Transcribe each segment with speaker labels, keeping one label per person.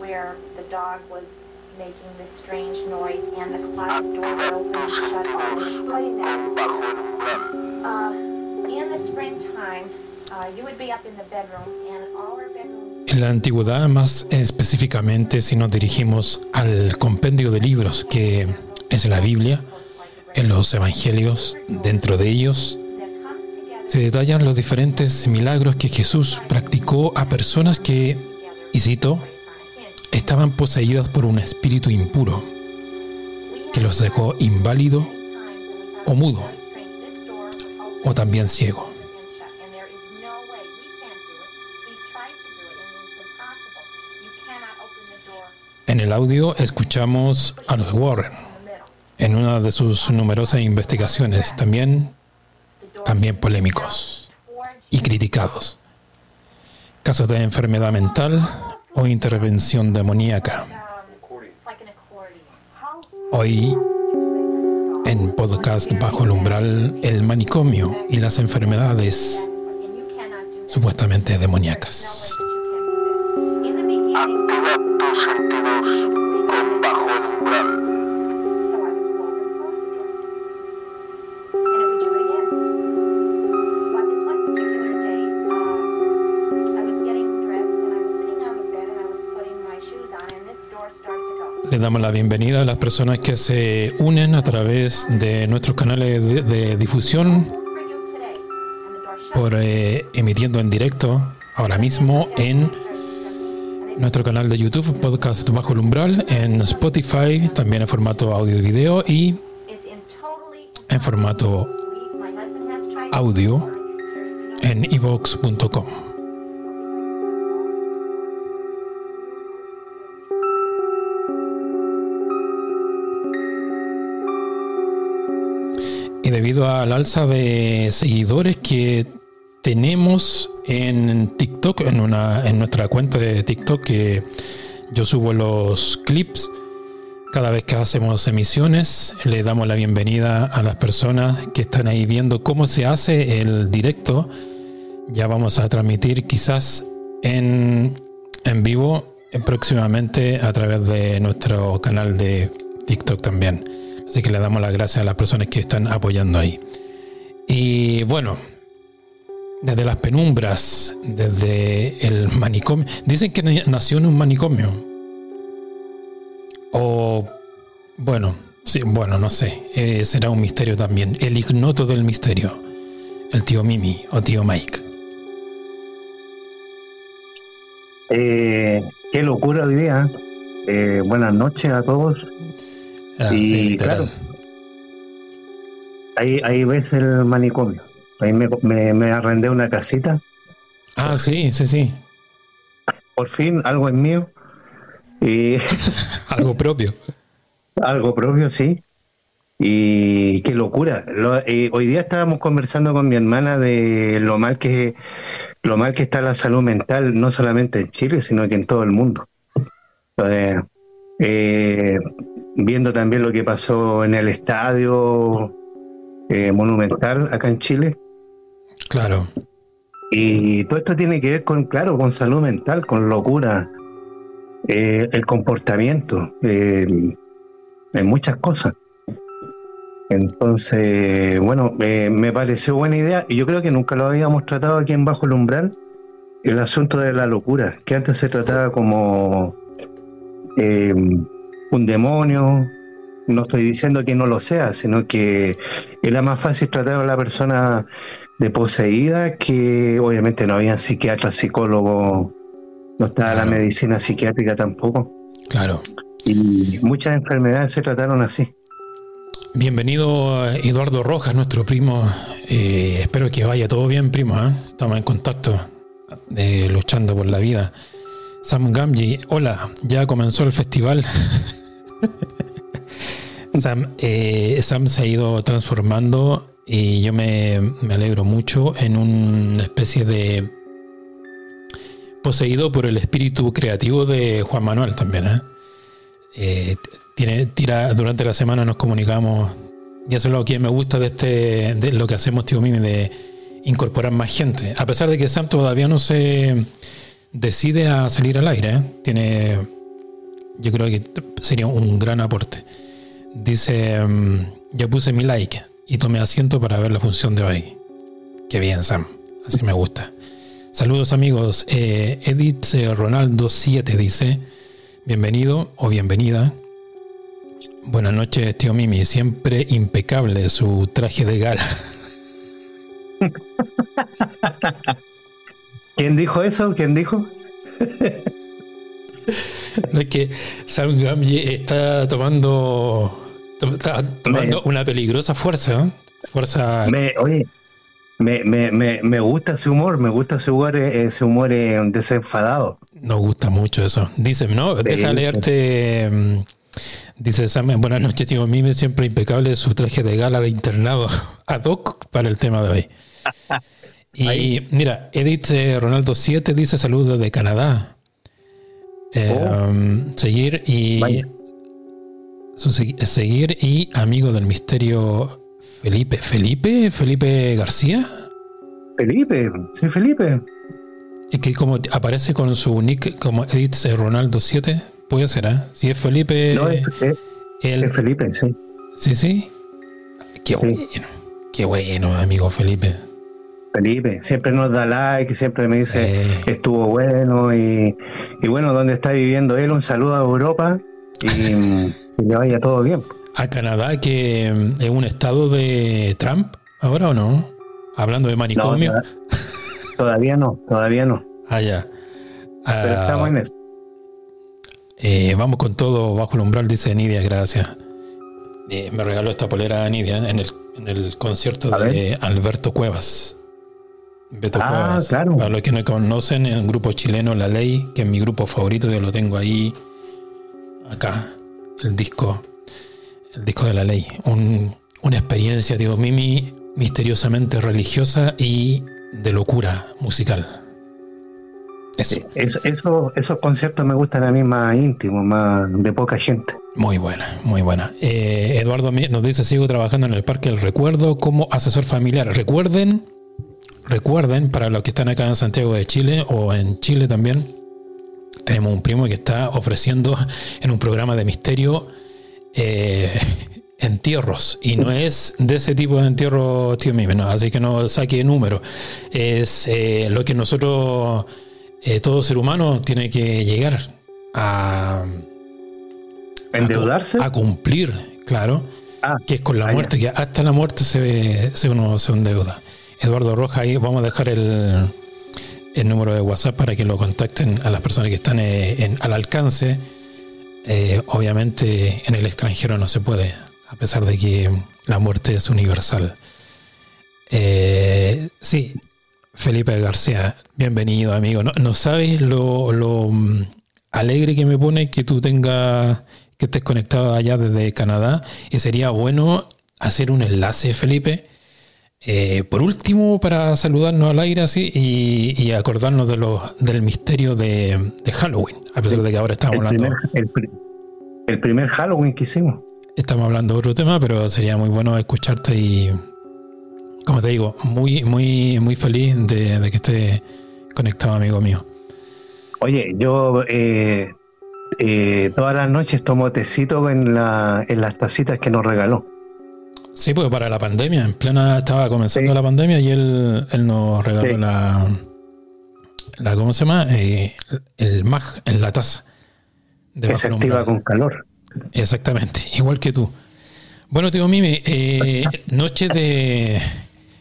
Speaker 1: where the dog was making this strange noise and the closet door would open and shut. I was explaining that. In the springtime, you would be up in the bedroom and all our bedrooms.
Speaker 2: En la antigüedad, más específicamente si nos dirigimos al compendio de libros que es la Biblia, en los evangelios, dentro de ellos se detallan los diferentes milagros que Jesús practicó a personas que, y cito, estaban poseídas por un espíritu impuro que los dejó inválido o mudo o también ciego. En el audio escuchamos a los Warren en una de sus numerosas investigaciones, también polémicos y criticados. Casos de enfermedad mental o intervención demoníaca. Hoy, en podcast Bajo el Umbral, el manicomio y las enfermedades supuestamente demoníacas.
Speaker 3: Activa tus sentidos con Bajo el Umbral.
Speaker 2: Le damos la bienvenida a las personas que se unen a través de nuestros canales de difusión por emitiendo en directo ahora mismo en nuestro canal de YouTube, Podcast Bajo el Umbral, en Spotify, también en formato audio y video y en formato audio en evox.com. Y debido al alza de seguidores que tenemos en TikTok, en nuestra cuenta de TikTok, que yo subo los clips cada vez que hacemos emisiones, le damos la bienvenida a las personas que están ahí viendo cómo se hace el directo. Ya vamos a transmitir quizás en vivo próximamente a través de nuestro canal de TikTok también. Así que le damos las gracias a las personas que están apoyando ahí. Y bueno, desde las penumbras, desde el manicomio. Dicen que nació en un manicomio. O, bueno, sí, bueno, no sé. Será un misterio también. El ignoto del misterio. El tío Mimi o tío Mike.
Speaker 4: Qué locura hoy día. Buenas noches a todos. Y
Speaker 2: sí,
Speaker 4: claro, ahí ves el manicomio. Ahí me arrendé una casita.
Speaker 2: Ah, sí.
Speaker 4: Por fin, algo es mío. Y
Speaker 2: algo propio.
Speaker 4: Algo propio, sí. Y qué locura. Hoy día estábamos conversando con mi hermana de lo mal que está la salud mental, no solamente en Chile, sino que en todo el mundo. Viendo también lo que pasó en el estadio Monumental acá en Chile.
Speaker 2: Claro.
Speaker 4: Y todo esto tiene que ver con salud mental, con locura, el comportamiento, en muchas cosas. Entonces, bueno, me pareció buena idea y yo creo que nunca lo habíamos tratado aquí en Bajo el Umbral, el asunto de la locura, que antes se trataba como un demonio. No estoy diciendo que no lo sea, sino que era más fácil tratar a la persona de poseída, que obviamente no había psiquiatras, psicólogos, no estaba la medicina psiquiátrica tampoco.
Speaker 2: Claro.
Speaker 4: Y muchas enfermedades se trataron así.
Speaker 2: Bienvenido Eduardo Rojas, nuestro primo. Espero que vaya todo bien, primo. Estamos en contacto, luchando por la vida. Sam Gamji, hola, ya comenzó el festival. Sam se ha ido transformando y yo me alegro mucho en una especie de poseído por el espíritu creativo de Juan Manuel también. Durante la semana nos comunicamos y eso es lo que me gusta de lo que hacemos, tío Mimi, de incorporar más gente, a pesar de que Sam todavía no se decide a salir al aire. Tiene yo creo que sería un gran aporte. Dice, yo puse mi like y tomé asiento para ver la función de hoy. Qué bien, Sam, así me gusta. Saludos amigos. Edith Ronaldo 7 dice, bienvenido o bienvenida. Buenas noches, tío Mimi, siempre impecable su traje de gala.
Speaker 4: ¿Quién dijo eso? ¿Quién dijo?
Speaker 2: No, es que Sam Gamgee está tomando una peligrosa fuerza, ¿eh? Fuerza.
Speaker 4: Oye, me gusta ese humor, ese humor desenfadado.
Speaker 2: Nos gusta mucho eso. Dice, no, deja leerte. Dice Sam, buenas noches, tío Mime, siempre impecable su traje de gala de internado ad hoc para el tema de hoy. Y mira, Edith Ronaldo 7 dice saludos de Canadá. Seguir y seguir y amigo del misterio Felipe García.
Speaker 4: Felipe.
Speaker 2: Es que como aparece con su nick como Edith Ronaldo 7, puede ser, ¿eh? Si es Felipe.
Speaker 4: No, es Felipe, sí.
Speaker 2: Sí. Qué bueno, amigo Felipe.
Speaker 4: Felipe siempre nos da like, siempre me dice estuvo bueno y bueno, donde está viviendo él, un saludo a Europa y que le vaya todo bien.
Speaker 2: A Canadá, que es un estado de Trump ahora o no, hablando de manicomio.
Speaker 4: No, todavía no.
Speaker 2: Ya.
Speaker 4: Pero estamos en eso.
Speaker 2: Vamos con todo bajo el umbral, dice Nidia, gracias. Me regaló esta polera Nidia en el concierto de Alberto Cuevas. Beto Cuevas.
Speaker 4: Claro.
Speaker 2: Para los que no conocen, en el grupo chileno La Ley, que es mi grupo favorito, yo lo tengo ahí, acá, el disco de La Ley. Una experiencia, digo, Mimi, misteriosamente religiosa y de locura musical. Eso.
Speaker 4: Sí, esos conciertos me gustan a mí más íntimos, más de poca gente.
Speaker 2: Muy buena. Eduardo nos dice, sigo trabajando en el Parque del Recuerdo como asesor familiar. Recuerden, para los que están acá en Santiago de Chile o en Chile también, tenemos un primo que está ofreciendo en un programa de misterio entierros, y no es de ese tipo de entierro, tío Mime, no, así que no saque número. Es lo que nosotros, todo ser humano tiene que llegar a
Speaker 4: endeudarse,
Speaker 2: a cumplir, claro, que es con la muerte, que hasta la muerte uno se endeuda. Eduardo Rojas, ahí vamos a dejar el número de WhatsApp para que lo contacten a las personas que están al alcance. Obviamente en el extranjero no se puede, a pesar de que la muerte es universal. Sí, Felipe García, bienvenido, amigo. No sabes lo alegre que me pone que tú que estés conectado allá desde Canadá, y sería bueno hacer un enlace, Felipe. Por último, para saludarnos al aire así y acordarnos del misterio de Halloween, a pesar de que ahora estamos hablando.
Speaker 4: El primer Halloween que hicimos.
Speaker 2: Estamos hablando de otro tema, pero sería muy bueno escucharte y, como te digo, muy, muy, muy feliz de que esté conectado, amigo mío.
Speaker 4: Oye, yo todas las noches tomo tecito en las tacitas que nos regaló.
Speaker 2: Sí, pues para la pandemia, estaba comenzando la pandemia y él nos regaló la ¿cómo se llama? El MAG en la taza.
Speaker 4: Que se activa con calor.
Speaker 2: Exactamente, igual que tú. Bueno, tío Mimi, noche de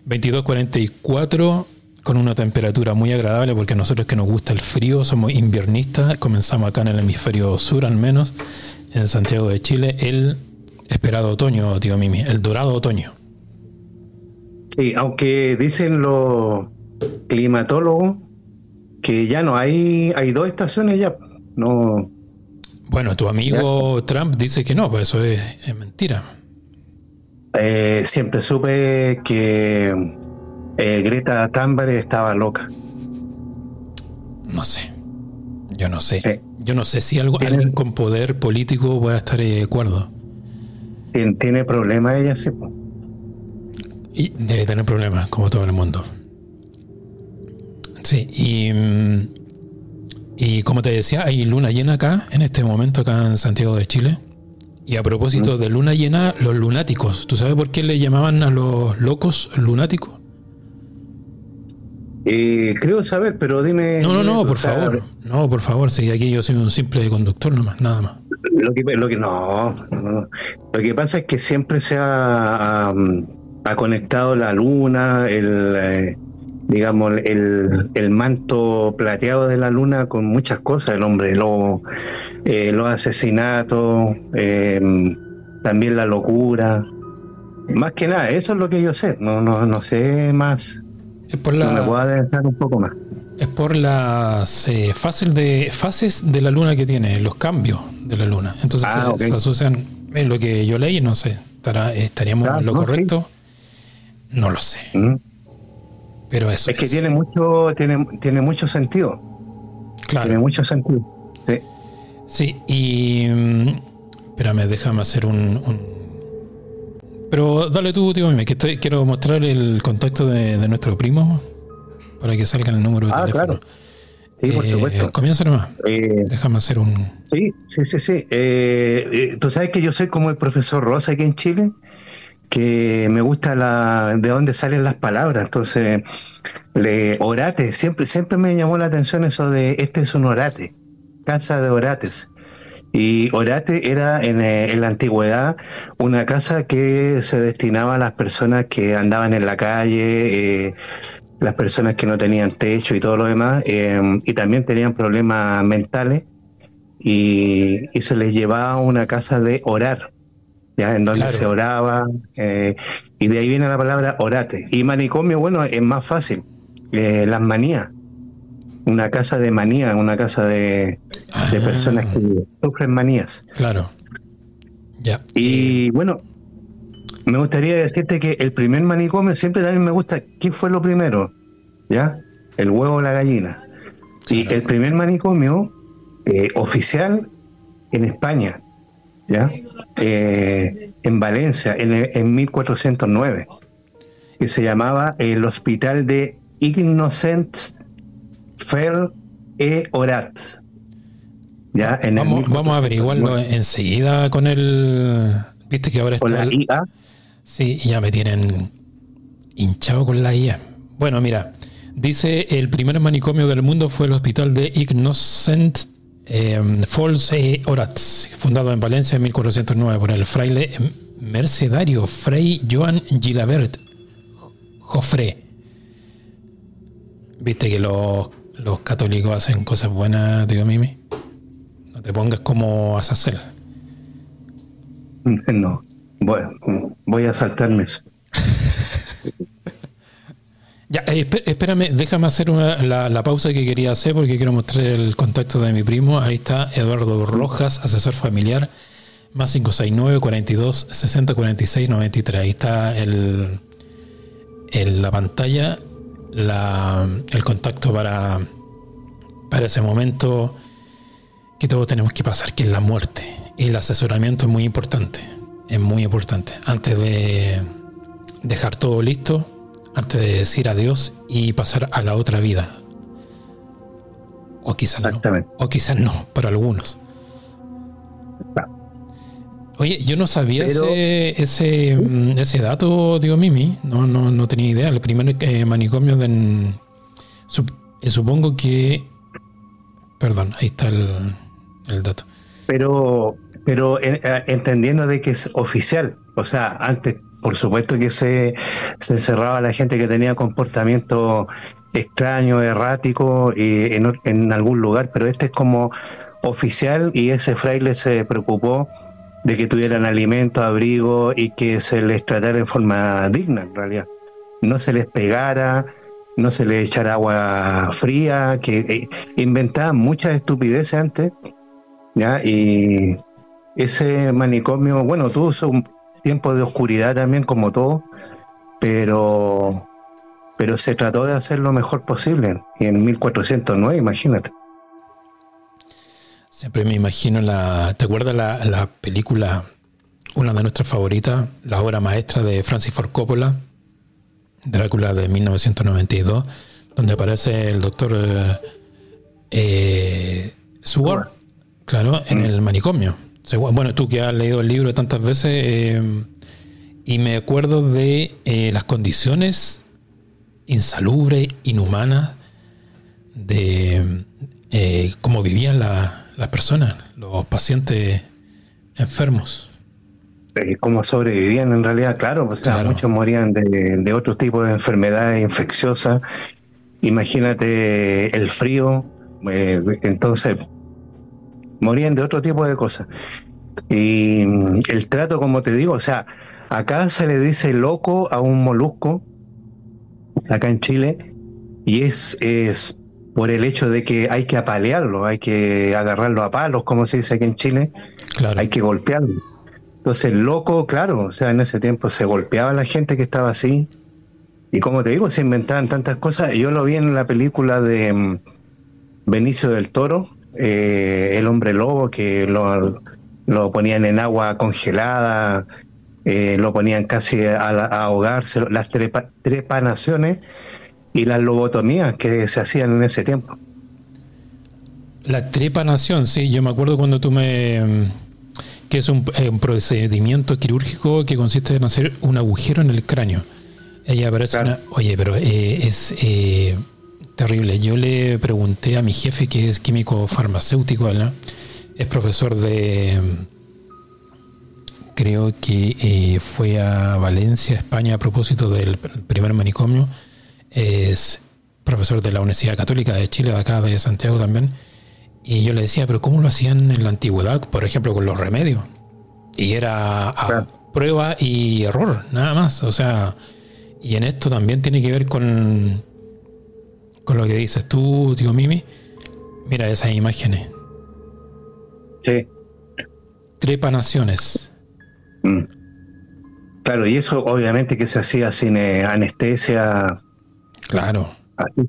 Speaker 2: 22:44 con una temperatura muy agradable, porque a nosotros que nos gusta el frío, somos inviernistas, comenzamos acá en el hemisferio sur al menos, en Santiago de Chile, el esperado otoño, tío Mimi, el dorado otoño.
Speaker 4: Sí, aunque dicen los climatólogos que ya no hay 2 estaciones ya, no.
Speaker 2: Bueno, tu amigo Trump dice que no, pues eso es mentira.
Speaker 4: Siempre supe que Greta Thunberg estaba loca.
Speaker 2: No sé. Yo no sé.
Speaker 4: Sí.
Speaker 2: Yo no sé si alguien con poder político pueda estar de acuerdo.
Speaker 4: Tiene problemas ella, sí.
Speaker 2: Y debe tener problemas, como todo el mundo. Sí, Y como te decía, hay luna llena acá, en este momento, acá en Santiago de Chile. Y a propósito de luna llena, los lunáticos. ¿Tú sabes por qué le llamaban a los locos lunáticos?
Speaker 4: Creo saber, pero dime.
Speaker 2: No, por favor. No, por favor, si aquí yo soy un simple conductor nomás, nada más.
Speaker 4: Lo que pasa es que siempre se ha conectado la luna, digamos, el manto plateado de la luna con muchas cosas, el hombre lobo, los asesinatos, también la locura. Más que nada, eso es lo que yo sé, no sé más.
Speaker 2: Es por
Speaker 4: no me puedo adelantar un poco más.
Speaker 2: Es por las fases de la luna que tiene, los cambios de la luna. Entonces se asocian, en lo que yo leí, no sé, ¿estaríamos en lo correcto? Sí. No lo sé. Pero eso
Speaker 4: es que tiene mucho sentido.
Speaker 2: Claro.
Speaker 4: Tiene mucho sentido. Sí.
Speaker 2: Sí, y espérame, déjame hacer Pero dale tú, tío, que quiero mostrar el contacto de nuestro primo para que salga el número de teléfono.
Speaker 4: Claro. Sí, por supuesto.
Speaker 2: Comienza nomás. Déjame hacer
Speaker 4: Sí. Tú sabes que yo soy como el profesor Rosa aquí en Chile, que me gusta de dónde salen las palabras. Entonces, orate, siempre me llamó la atención eso de este es un orate, casa de orates. Y orate era en la antigüedad una casa que se destinaba a las personas que andaban en la calle, las personas que no tenían techo y todo lo demás, y también tenían problemas mentales, y se les llevaba a una casa de orar, ya en donde se oraba, y de ahí viene la palabra orate. Y manicomio, bueno, es más fácil, las manías. Una casa de manía, una casa de personas que sufren manías.
Speaker 2: Claro. Ya.
Speaker 4: Y bueno, me gustaría decirte que el primer manicomio, siempre también me gusta, ¿qué fue lo primero? ¿Ya? El huevo o la gallina. Claro. Y el primer manicomio oficial en España, ¿ya? En Valencia, en 1409, que se llamaba el Hospital de Innocents Fer e Orat. Ya,
Speaker 2: vamos a averiguarlo enseguida con el. Viste que ahora está.
Speaker 4: Con la IA.
Speaker 2: Sí, ya me tienen hinchado con la IA. Bueno, mira, dice el primer manicomio del mundo fue el hospital de Innocent Falls e Orat, fundado en Valencia en 1409 por el fraile mercedario Fray Joan Gilabert Jofré. Viste que los católicos hacen cosas buenas, tío Mimi. No te pongas como Azazel.
Speaker 4: No, bueno, voy a saltarme eso.
Speaker 2: Ya, espérame, déjame hacer la pausa que quería hacer porque quiero mostrar el contacto de mi primo. Ahí está Eduardo Rojas, asesor familiar, más 569 42 60 46 93. Ahí está en la pantalla el contacto para ese momento que todos tenemos que pasar, que es la muerte. Y el asesoramiento es muy importante. Es muy importante. Antes de dejar todo listo, antes de decir adiós y pasar a la otra vida. O quizás no. O quizás no, para algunos. Oye, yo no sabía ese dato, digo Mimi. No tenía idea. El primer manicomio supongo que... Perdón, ahí está el dato.
Speaker 4: Pero entendiendo de que es oficial. O sea, antes, por supuesto que se encerraba a la gente que tenía comportamiento extraño, errático, y en algún lugar, pero este es como oficial, y ese fraile se preocupó de que tuvieran alimento, abrigo, y que se les tratara en forma digna, en realidad. No se les pegara, no se les echara agua fría, que inventaban muchas estupideces antes, ¿ya? Y ese manicomio, bueno, tuvo un tiempo de oscuridad también, como todo, pero se trató de hacer lo mejor posible. Y en 1409, imagínate.
Speaker 2: Siempre me imagino ¿te acuerdas la película, una de nuestras favoritas, la obra maestra de Francis Ford Coppola, Drácula de 1992, donde aparece el doctor Seward, claro, en el manicomio. Bueno, tú que has leído el libro tantas veces, y me acuerdo de las condiciones insalubres, inhumanas, de cómo vivían las personas, los pacientes enfermos.
Speaker 4: Cómo sobrevivían en realidad, claro, o sea,
Speaker 2: Claro.
Speaker 4: muchos morían de otro tipo de enfermedades infecciosas. Imagínate el frío, entonces morían de otro tipo de cosas. Y el trato, como te digo, o sea, acá se le dice loco a un molusco, acá en Chile, y es por el hecho de que hay que apalearlo, hay que agarrarlo a palos, como se dice aquí en Chile,
Speaker 2: Claro.
Speaker 4: hay que golpearlo. Entonces, loco, claro, o sea, en ese tiempo se golpeaba a la gente que estaba así. Y como te digo, se inventaban tantas cosas. Yo lo vi en la película de Benicio del Toro, El Hombre Lobo, que lo ponían en agua congelada, lo ponían casi a ahogarse, las trepanaciones y las lobotomías que se hacían en ese tiempo.
Speaker 2: La trepanación, sí, yo me acuerdo cuando tú que es un procedimiento quirúrgico que consiste en hacer un agujero en el cráneo. Ella parece
Speaker 4: Claro.
Speaker 2: Oye, pero es terrible. Yo le pregunté a mi jefe, que es químico farmacéutico, ¿no? Es profesor creo que fue a Valencia, España, a propósito del primer manicomio. Es profesor de la Universidad Católica de Chile, de acá de Santiago también. Y yo le decía, pero ¿cómo lo hacían en la antigüedad? Por ejemplo, con los remedios. Y era a prueba y error, nada más. O sea, y en esto también tiene que ver con lo que dices tú, tío Mimi. Mira esas imágenes.
Speaker 4: Sí.
Speaker 2: Trepanaciones.
Speaker 4: Claro, y eso obviamente que se hacía sin anestesia,
Speaker 2: Claro.
Speaker 4: así.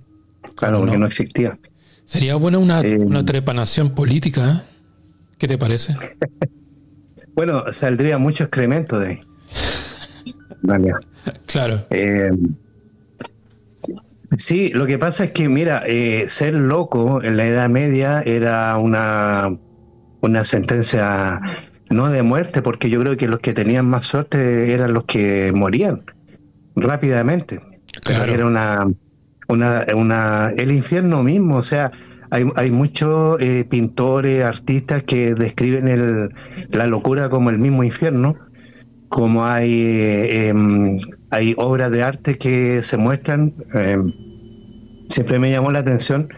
Speaker 4: Claro, porque no existía.
Speaker 2: Sería buena una trepanación política, ¿eh? ¿Qué te parece?
Speaker 4: Bueno, saldría mucho excremento de ahí. Vale.
Speaker 2: Claro.
Speaker 4: Sí, lo que pasa es que, mira, ser loco en la Edad Media era una sentencia no de muerte, porque yo creo que los que tenían más suerte eran los que morían rápidamente.
Speaker 2: Claro.
Speaker 4: Era el infierno mismo, o sea, hay muchos pintores, artistas que describen la locura como el mismo infierno, como hay obras de arte que se muestran. Siempre me llamó la atención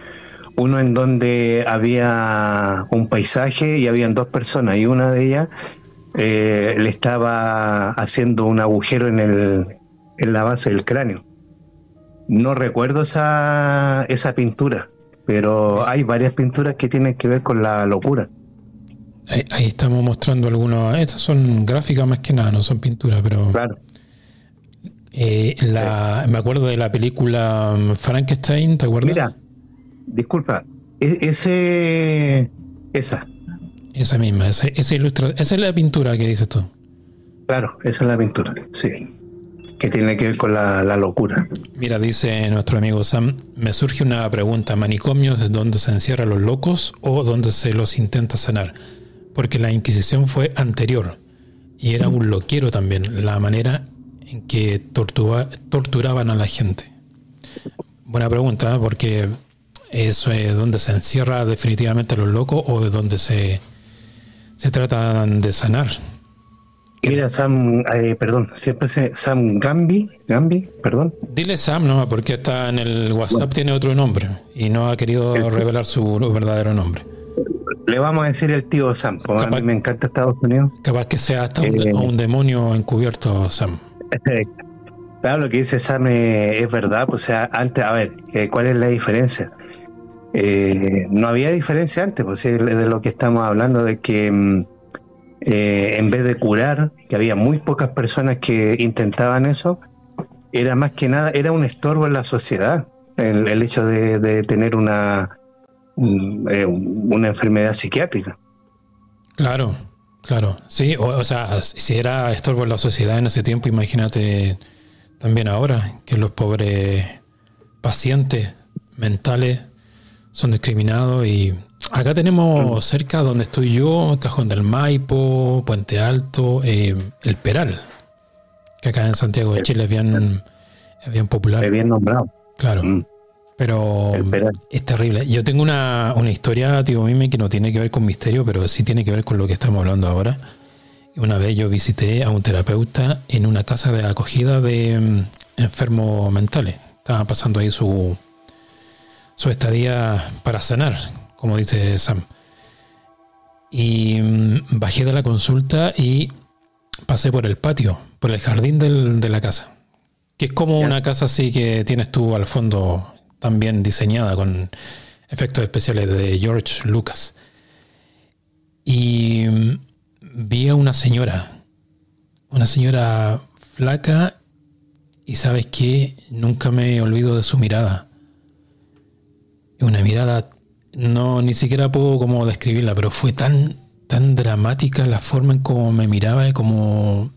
Speaker 4: uno en donde había un paisaje y habían dos personas, y una de ellas le estaba haciendo un agujero en la base del cráneo. No recuerdo esa pintura, pero hay varias pinturas que tienen que ver con la locura.
Speaker 2: Ahí estamos mostrando algunas. Estas son gráficas más que nada, no son pinturas, pero
Speaker 4: Claro.
Speaker 2: Me acuerdo de la película Frankenstein, ¿te acuerdas?
Speaker 4: Mira, disculpa, esa
Speaker 2: Esa es la pintura que dices tú.
Speaker 4: Claro, esa es la pintura, sí, que tiene que ver con la locura.
Speaker 2: Mira, dice nuestro amigo Sam, me surge una pregunta: ¿manicomios es donde se encierran los locos o donde se los intenta sanar? Porque la Inquisición fue anterior y era un loquero también, la manera en que torturaban a la gente. Buena pregunta, ¿eh? Porque eso es donde se encierra definitivamente a los locos o es donde se tratan de sanar.
Speaker 4: Mira, Sam, perdón, siempre Sam Gambi, perdón.
Speaker 2: Dile Sam, no, porque está en el WhatsApp, tiene otro nombre y no ha querido revelar su verdadero nombre.
Speaker 4: Le vamos a decir el tío Sam, como a mí me encanta Estados Unidos.
Speaker 2: Capaz que sea hasta un demonio encubierto, Sam.
Speaker 4: Claro, lo que dice Sam es verdad, pues, o sea, antes, a ver, ¿cuál es la diferencia? No había diferencia antes, pues, de lo que estamos hablando, de que en vez de curar, que había muy pocas personas que intentaban eso, era más que nada, era un estorbo en la sociedad, el hecho de tener una enfermedad psiquiátrica.
Speaker 2: Claro, sí, o sea, si era estorbo en la sociedad en ese tiempo, imagínate también ahora, que los pobres pacientes mentales son discriminados. Y acá tenemos cerca donde estoy yo, Cajón del Maipo, Puente Alto, El Peral, que acá en Santiago de Chile es bien popular.
Speaker 4: Es bien nombrado.
Speaker 2: Claro. Pero es terrible. Yo tengo una historia, tío Mime, que no tiene que ver con misterio, pero sí tiene que ver con lo que estamos hablando ahora. Una vez yo visité a un terapeuta en una casa de acogida de enfermos mentales. Estaba pasando ahí su estadía para sanar, como dice Sam. Y bajé de la consulta y pasé por el patio, por el jardín de la casa. Que es como una casa así que tienes tú al fondo, también diseñada con efectos especiales de George Lucas. Y vi a una señora flaca, y ¿sabes qué? Nunca me olvido de su mirada. Una mirada, no, ni siquiera puedo como describirla, pero fue tan dramática la forma en cómo me miraba, y como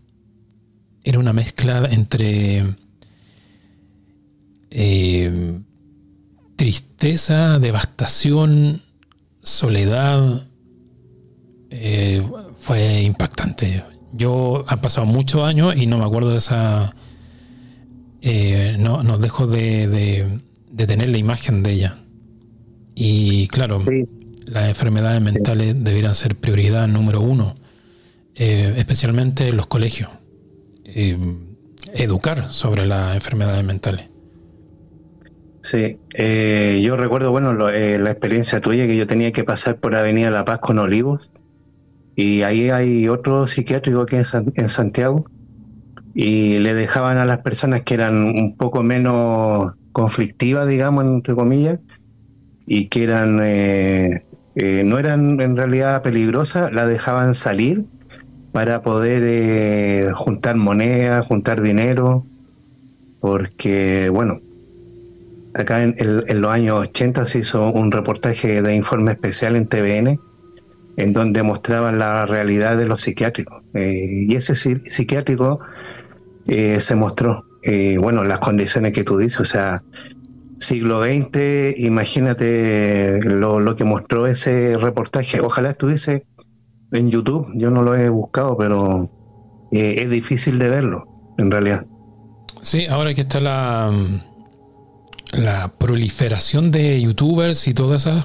Speaker 2: era una mezcla entre tristeza, devastación, soledad. Fue impactante. Yo han pasado muchos años y no me acuerdo de esa. No dejo de tener la imagen de ella. Y claro, sí, las enfermedades mentales debieran ser prioridad número 1, especialmente en los colegios. Educar sobre las enfermedades mentales.
Speaker 4: Sí, yo recuerdo, bueno, la experiencia tuya, que yo tenía que pasar por Avenida La Paz con Olivos, y ahí hay otro psiquiátrico que es en Santiago, y le dejaban a las personas que eran un poco menos conflictivas, digamos, entre comillas, y que eran no eran en realidad peligrosas, la dejaban salir para poder juntar monedas, juntar dinero, porque, bueno, acá en los años 80 se hizo un reportaje de Informe Especial en TVN, en donde mostraban la realidad de los psiquiátricos. Y ese psiquiátrico se mostró, bueno, las condiciones que tú dices, o sea, siglo XX, imagínate lo que mostró ese reportaje. Ojalá estuviese en YouTube, yo no lo he buscado, pero es difícil de verlo, en realidad.
Speaker 2: Sí, ahora que está la proliferación de youtubers y todo ese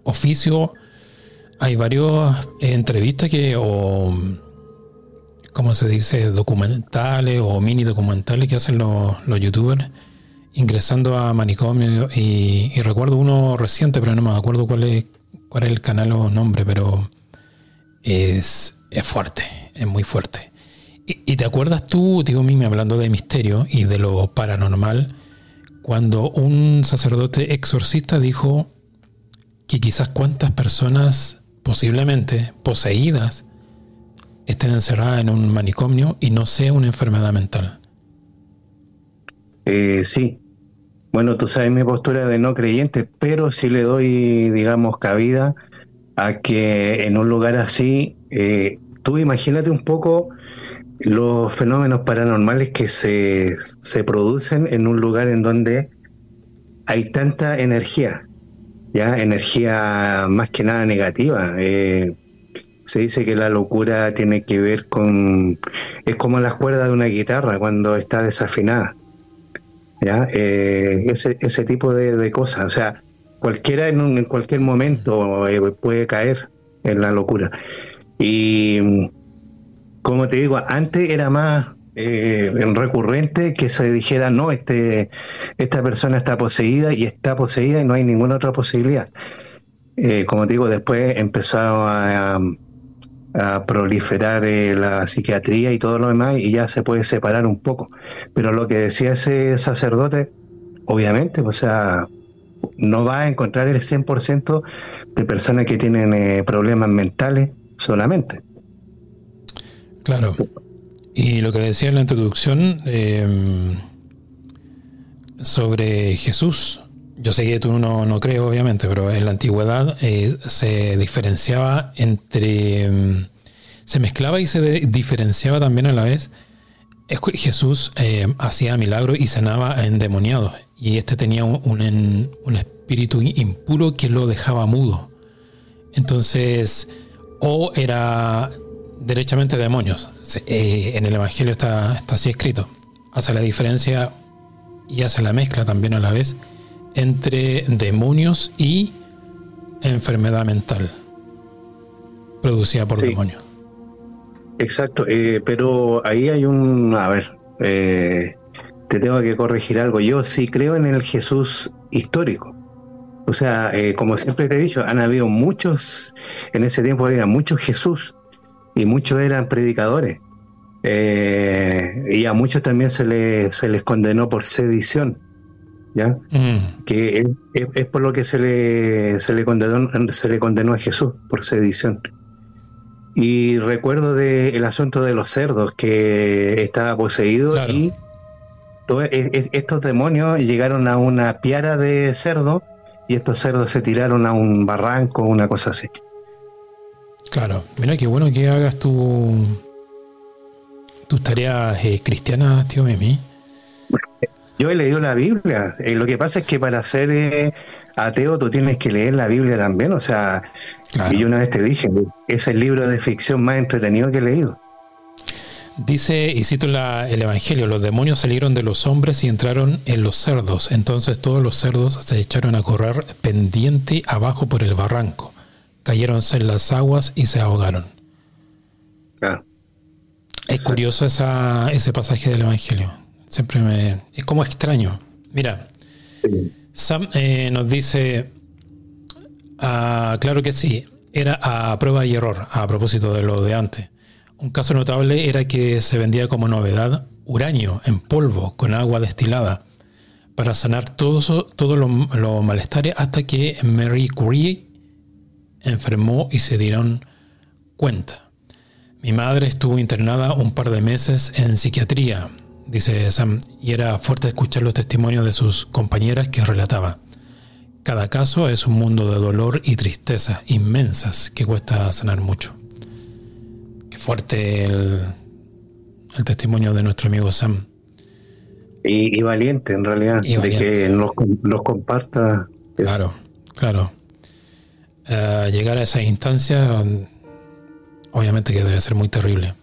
Speaker 2: oficio, hay varias entrevistas o ¿cómo se dice? Documentales o mini documentales que hacen los youtubers ingresando a manicomio, y recuerdo uno reciente, pero no me acuerdo cuál es el canal o nombre, pero es fuerte, es muy fuerte. ¿Y te acuerdas tú, digo, Mimi, hablando de misterio y de lo paranormal, cuando un sacerdote exorcista dijo que quizás cuántas personas posiblemente poseídas estén encerradas en un manicomio y no sea una enfermedad mental?
Speaker 4: Sí. Bueno, tú sabes mi postura de no creyente, pero sí le doy, digamos, cabida a que en un lugar así, tú imagínate un poco los fenómenos paranormales que se producen en un lugar en donde hay tanta energía, ya, energía más que nada negativa. Se dice que la locura tiene que ver es como las cuerdas de una guitarra cuando está desafinada, ya, ese tipo de cosas. O sea, cualquiera en cualquier momento puede caer en la locura. Y como te digo, antes era más recurrente que se dijera, no, esta persona está poseída y no hay ninguna otra posibilidad. Como te digo, después empezaron a proliferar la psiquiatría y todo lo demás, y ya se puede separar un poco. Pero lo que decía ese sacerdote, obviamente, o sea, no va a encontrar el 100% de personas que tienen problemas mentales solamente.
Speaker 2: Claro. Y lo que decía en la introducción sobre Jesús, yo sé que tú no crees, obviamente, pero en la antigüedad se diferenciaba se mezclaba y se diferenciaba también a la vez. Jesús hacía milagros y sanaba a endemoniados, y este tenía un espíritu impuro que lo dejaba mudo. Entonces, o era derechamente demonios. En el Evangelio está así escrito. Hace la diferencia y hace la mezcla también a la vez entre demonios y enfermedad mental producida por demonios.
Speaker 4: Exacto, pero ahí hay a ver, te tengo que corregir algo. Yo sí creo en el Jesús histórico. O sea, como siempre te he dicho, han habido muchos, en ese tiempo había muchos Jesús y muchos eran predicadores. Y a muchos también se les condenó por sedición, ¿ya? Que es por lo que se le condenó a Jesús, por sedición. Y recuerdo el asunto de los cerdos, que estaba poseído, claro. Y estos demonios llegaron a una piara de cerdo y estos cerdos se tiraron a un barranco, una cosa así.
Speaker 2: Claro, mira qué bueno que hagas tus tareas cristianas, tío Mimi.
Speaker 4: Yo he leído la Biblia. Lo que pasa es que para ser ateo tú tienes que leer la Biblia también. O sea, claro. Y yo una vez te dije, es el libro de ficción más entretenido que he leído.
Speaker 2: Dice, y cito el Evangelio, los demonios salieron de los hombres y entraron en los cerdos. Entonces todos los cerdos se echaron a correr pendiente abajo por el barranco. Cayeronse en las aguas y se ahogaron. Claro. Es curioso ese pasaje del Evangelio. Siempre es como extraño. Mira, sí. Sam nos dice, claro que sí, era a prueba y error, a propósito de lo de antes. Un caso notable era que se vendía como novedad uranio en polvo con agua destilada para sanar todos los malestares, hasta que Marie Curie enfermó y se dieron cuenta. Mi madre estuvo internada un par de meses en psiquiatría, dice Sam, y era fuerte escuchar los testimonios de sus compañeras que relataba. Cada caso es un mundo de dolor y tristeza inmensas que cuesta sanar mucho. Qué fuerte el testimonio de nuestro amigo Sam.
Speaker 4: Y valiente, en realidad, y valiente. De que los comparta.
Speaker 2: Eso. Claro. Llegar a esa instancia, obviamente que debe ser muy terrible.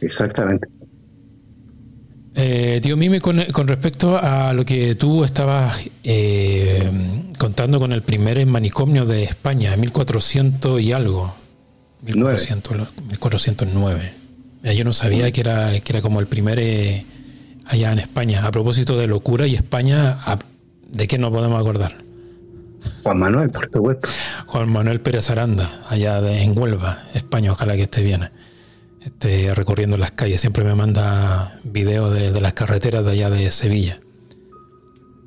Speaker 4: Exactamente.
Speaker 2: Tío Mime, con respecto a lo que tú estabas contando con el primer manicomio de España, 1400 y algo, 1409. Mira, yo no sabía que era como el primer allá en España. A propósito de locura y España, ¿de qué nos podemos acordar?
Speaker 4: Juan Manuel, por supuesto.
Speaker 2: Juan Manuel Pérez Aranda, allá en Huelva, España, ojalá que esté bien. Recorriendo las calles, siempre me manda videos de las carreteras de allá de Sevilla.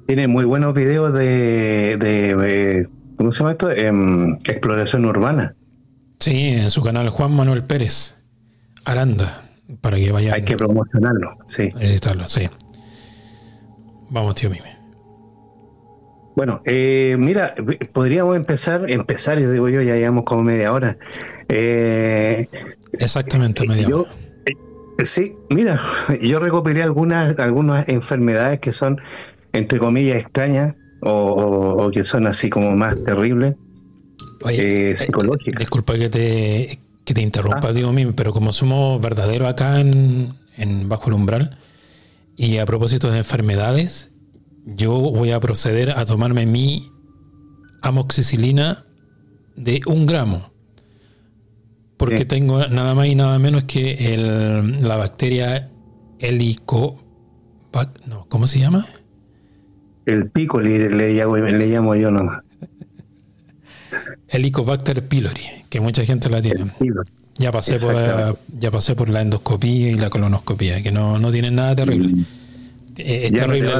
Speaker 4: Tiene muy buenos videos de ¿cómo se llama esto? Exploración urbana.
Speaker 2: Sí, en su canal Juan Manuel Pérez Aranda, para que vayan.
Speaker 4: Hay que promocionarlo, sí.
Speaker 2: Necesitarlo, sí. Vamos, tío Mime.
Speaker 4: Bueno, mira, podríamos empezar, yo digo yo, ya llevamos como media hora.
Speaker 2: Exactamente, media hora.
Speaker 4: Sí, mira, yo recopilé algunas enfermedades que son, entre comillas, extrañas o que son así como más terribles.
Speaker 2: Oye, psicológicas. Disculpa que te interrumpa, digo Mime, pero como somos verdaderos acá en Bajo el Umbral, y a propósito de enfermedades, yo voy a proceder a tomarme mi amoxicilina de 1 gramo. Porque tengo nada más y nada menos que la bacteria ¿cómo se llama?
Speaker 4: El picoli le llamo yo nomás.
Speaker 2: Helicobacter pylori, que mucha gente la tiene. Ya pasé por la endoscopía y la colonoscopía, que no tienen nada terrible. Es terrible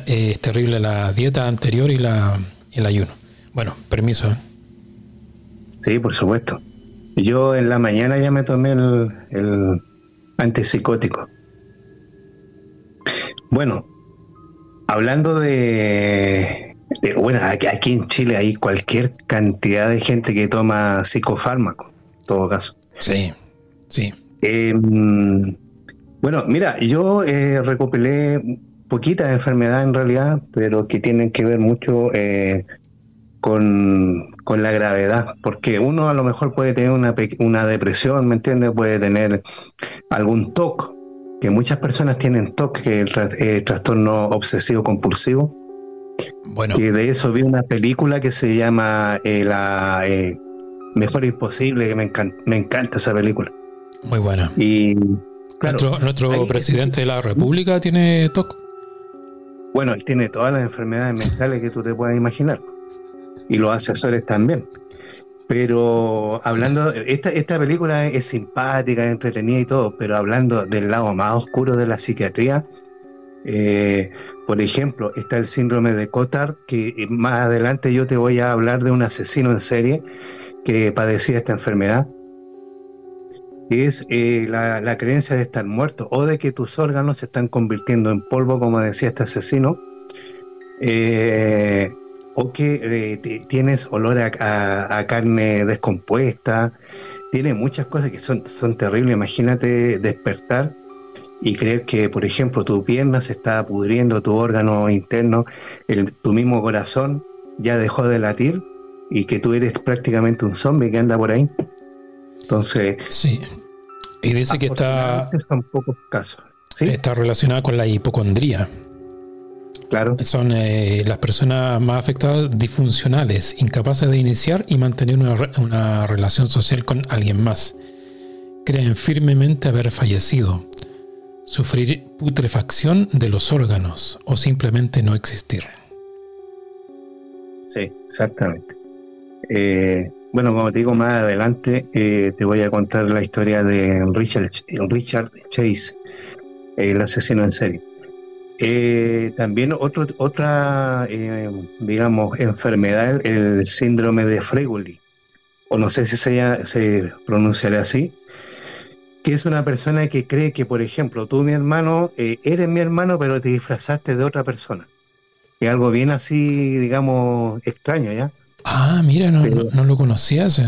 Speaker 2: es terrible la dieta anterior y el ayuno. Bueno, permiso.
Speaker 4: Sí, por supuesto. Yo en la mañana ya me tomé el antipsicótico. Bueno, hablando bueno, aquí en Chile hay cualquier cantidad de gente que toma psicofármacos, en todo caso.
Speaker 2: Sí.
Speaker 4: Bueno, mira, yo recopilé poquitas enfermedades en realidad, pero que tienen que ver mucho con la gravedad, porque uno a lo mejor puede tener una depresión, ¿me entiendes? Puede tener algún TOC, que muchas personas tienen TOC, que es el trastorno obsesivo compulsivo,
Speaker 2: Bueno,
Speaker 4: y de eso vi una película que se llama Mejor Imposible, que me encanta esa película.
Speaker 2: muy buena.
Speaker 4: Y claro,
Speaker 2: Nuestro
Speaker 4: ahí,
Speaker 2: presidente de la República tiene TOC.
Speaker 4: bueno, él tiene todas las enfermedades mentales que tú te puedas imaginar, y los asesores también. Pero hablando, esta película es simpática, es entretenida y todo, pero hablando del lado más oscuro de la psiquiatría, eh, por ejemplo, está el síndrome de Cotard, que más adelante yo te voy a hablar de un asesino en serie que padecía esta enfermedad, que es la creencia de estar muerto o de que tus órganos se están convirtiendo en polvo, como decía este asesino, eh, o que tienes olor a carne descompuesta. Tiene muchas cosas que son terribles. Imagínate despertar y creer que, por ejemplo, tu pierna se está pudriendo, tu órgano interno, tu mismo corazón ya dejó de latir y que tú eres prácticamente un zombie que anda por ahí. Entonces,
Speaker 2: Sí. Y dice que
Speaker 4: afortunadamente son pocos casos. ¿Sí?
Speaker 2: está relacionada con la hipocondría.
Speaker 4: Claro.
Speaker 2: Son las personas más afectadas disfuncionales, incapaces de iniciar y mantener una relación social con alguien más. Creen firmemente haber fallecido, sufrir putrefacción de los órganos o simplemente no existir.
Speaker 4: Sí, exactamente. Bueno, como te digo, más adelante te voy a contar la historia de Richard Chase, el asesino en serie. También otra, digamos, enfermedad, el síndrome de Fregoli, o no sé si se pronunciará así, que es una persona que cree que, por ejemplo, tú, mi hermano, eres mi hermano, pero te disfrazaste de otra persona. Es algo bien así, digamos, extraño, ¿ya?
Speaker 2: Ah, mira,
Speaker 4: Pero,
Speaker 2: no lo conocías.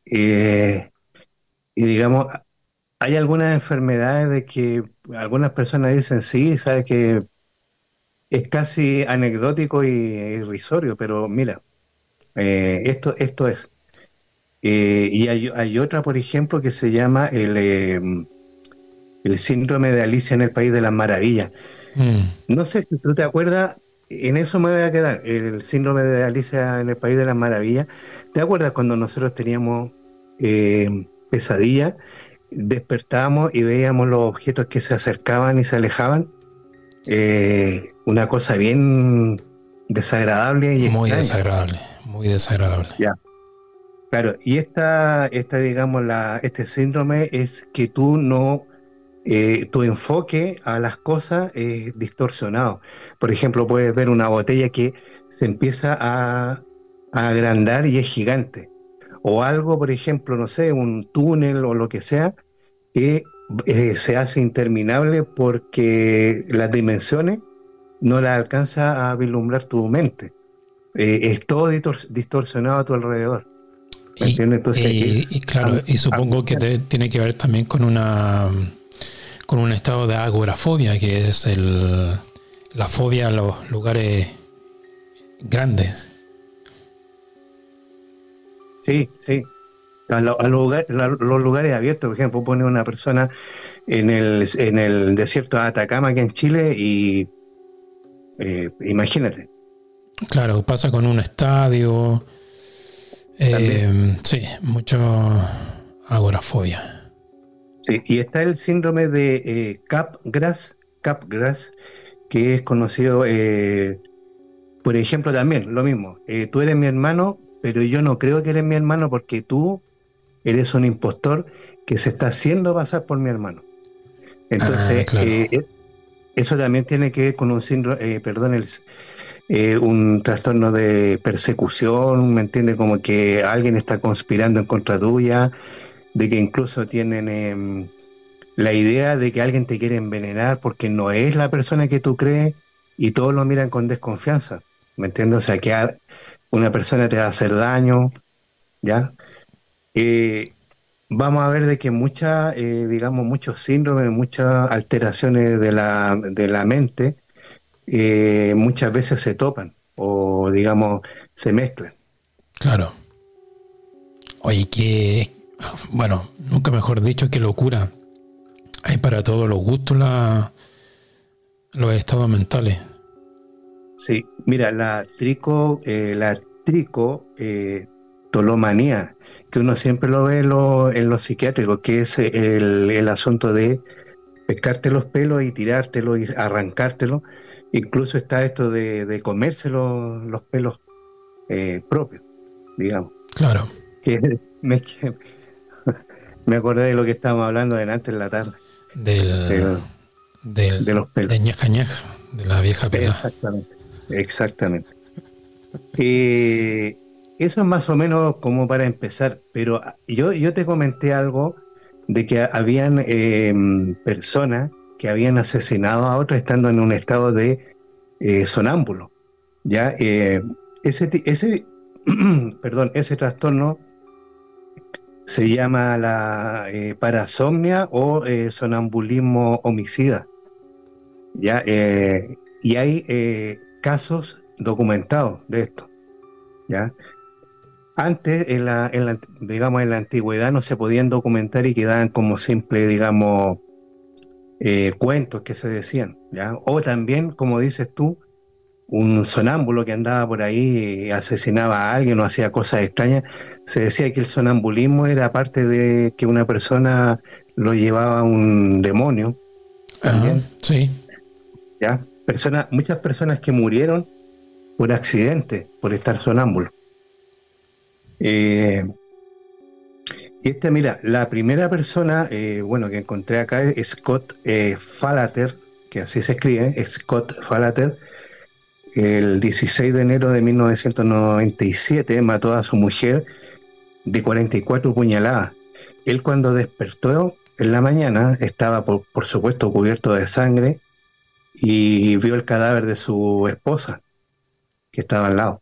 Speaker 4: eh, y digamos, hay algunas enfermedades de que algunas personas dicen, sí, sabes que es casi anecdótico y irrisorio, pero mira, esto es. Y hay otra, por ejemplo, que se llama el síndrome de Alicia en el País de las Maravillas.
Speaker 2: Mm,
Speaker 4: No sé si tú te acuerdas, en eso me voy a quedar, el síndrome de Alicia en el País de las Maravillas. ¿Te acuerdas cuando nosotros teníamos eh, pesadillas, despertábamos y veíamos los objetos que se acercaban y se alejaban? Una cosa bien desagradable y
Speaker 2: muy
Speaker 4: extraña.
Speaker 2: desagradable, muy desagradable.
Speaker 4: Ya. Claro, y digamos, este síndrome es que tú no, tu enfoque a las cosas es distorsionado. Por ejemplo, puedes ver una botella que se empieza a agrandar y es gigante. O algo, por ejemplo, no sé, un túnel o lo que sea, que se hace interminable porque las dimensiones no las alcanza a vislumbrar tu mente. Es todo distorsionado a tu alrededor. ¿Me entiendes? Entonces,
Speaker 2: Y claro, y supongo que tiene que ver también con con un estado de agorafobia, que es la fobia a los lugares grandes.
Speaker 4: sí, sí. Los lugares abiertos, por ejemplo, pone una persona en el desierto de Atacama, aquí en Chile, y imagínate.
Speaker 2: Claro, pasa con un estadio. Sí, mucho agorafobia.
Speaker 4: Sí, y está el síndrome de Capgras, que es conocido, por ejemplo, también, lo mismo. Tú eres mi hermano, pero yo no creo que eres mi hermano porque tú eres un impostor que se está haciendo pasar por mi hermano. Entonces,
Speaker 2: Claro.
Speaker 4: eso también tiene que ver con un síndrome, perdón, un trastorno de persecución, ¿me entiendes? Como que alguien está conspirando en contra tuya, de que incluso tienen la idea de que alguien te quiere envenenar porque no es la persona que tú crees y todos lo miran con desconfianza, ¿me entiendes? O sea, una persona te va a hacer daño, ¿ya? Eh, vamos a ver de que muchas, digamos, muchos síndromes, muchas alteraciones de la mente, muchas veces se topan o, digamos, se mezclan.
Speaker 2: Claro. Oye, bueno, nunca mejor dicho, qué locura. Hay para todos los gustos los estados mentales.
Speaker 4: Sí, mira, la tricotolomanía, que uno siempre lo ve en los psiquiátricos, que es el asunto de pescarte los pelos y tirártelo y arrancártelo. Incluso está esto de comerse los pelos propios, digamos.
Speaker 2: Claro.
Speaker 4: Que que me acordé de lo que estábamos hablando delante en la tarde,
Speaker 2: De
Speaker 4: los pelos.
Speaker 2: de ñaja ñaja, de la vieja pelada.
Speaker 4: Exactamente, exactamente. Eso es más o menos como para empezar, pero yo te comenté algo de que habían personas que habían asesinado a otras estando en un estado de sonámbulo. ¿Ya? Ese perdón, ese trastorno se llama la parasomnia o sonambulismo homicida. ¿Ya? Y hay casos documentados de esto. ¿Ya? Antes, digamos, en la antigüedad no se podían documentar y quedaban como simple, digamos, cuentos que se decían, ¿ya? O también, como dices tú, un sonámbulo que andaba por ahí y asesinaba a alguien o hacía cosas extrañas. Se decía que el sonambulismo era parte de que una persona lo llevaba a un demonio, también,
Speaker 2: Sí.
Speaker 4: ¿ya? Muchas personas que murieron por accidente, por estar sonámbulo. Y mira, la primera persona, bueno, que encontré acá es Scott Falater, que así se escribe, Scott Falater. El 16 de enero de 1997 mató a su mujer de 44 puñaladas. Él, cuando despertó en la mañana, estaba por supuesto cubierto de sangre y vio el cadáver de su esposa, que estaba al lado.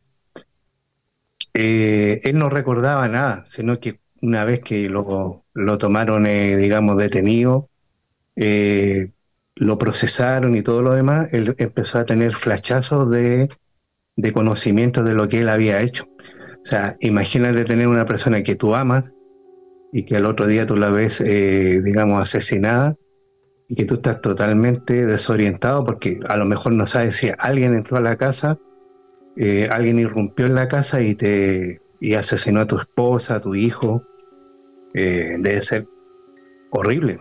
Speaker 4: Él no recordaba nada, sino que una vez que lo tomaron, digamos, detenido, lo procesaron y todo lo demás, él empezó a tener flashazos de conocimiento de lo que él había hecho. O sea, imagínate tener una persona que tú amas y que al otro día tú la ves, digamos, asesinada, y que tú estás totalmente desorientado porque a lo mejor no sabes si alguien entró a la casa, alguien irrumpió en la casa y asesinó a tu esposa, a tu hijo. Debe ser horrible.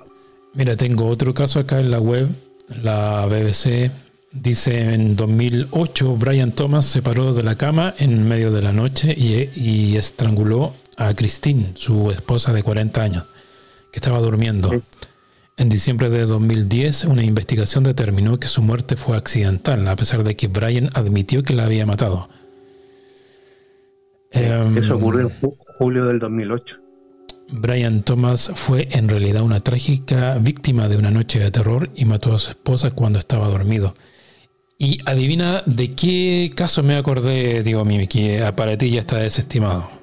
Speaker 2: Mira, tengo otro caso acá en la web. La BBC dice: en 2008 Brian Thomas se paró de la cama en medio de la noche y estranguló a Christine, su esposa de 40 años, que estaba durmiendo.
Speaker 4: Sí.
Speaker 2: En diciembre de 2010, una investigación determinó que su muerte fue accidental, a pesar de que Brian admitió que la había matado.
Speaker 4: Eso ocurrió en julio del 2008.
Speaker 2: Brian Thomas fue en realidad una trágica víctima de una noche de terror y mató a su esposa cuando estaba dormido. Y adivina de qué caso me acordé, digo, Mimi, que para ti ya está desestimado.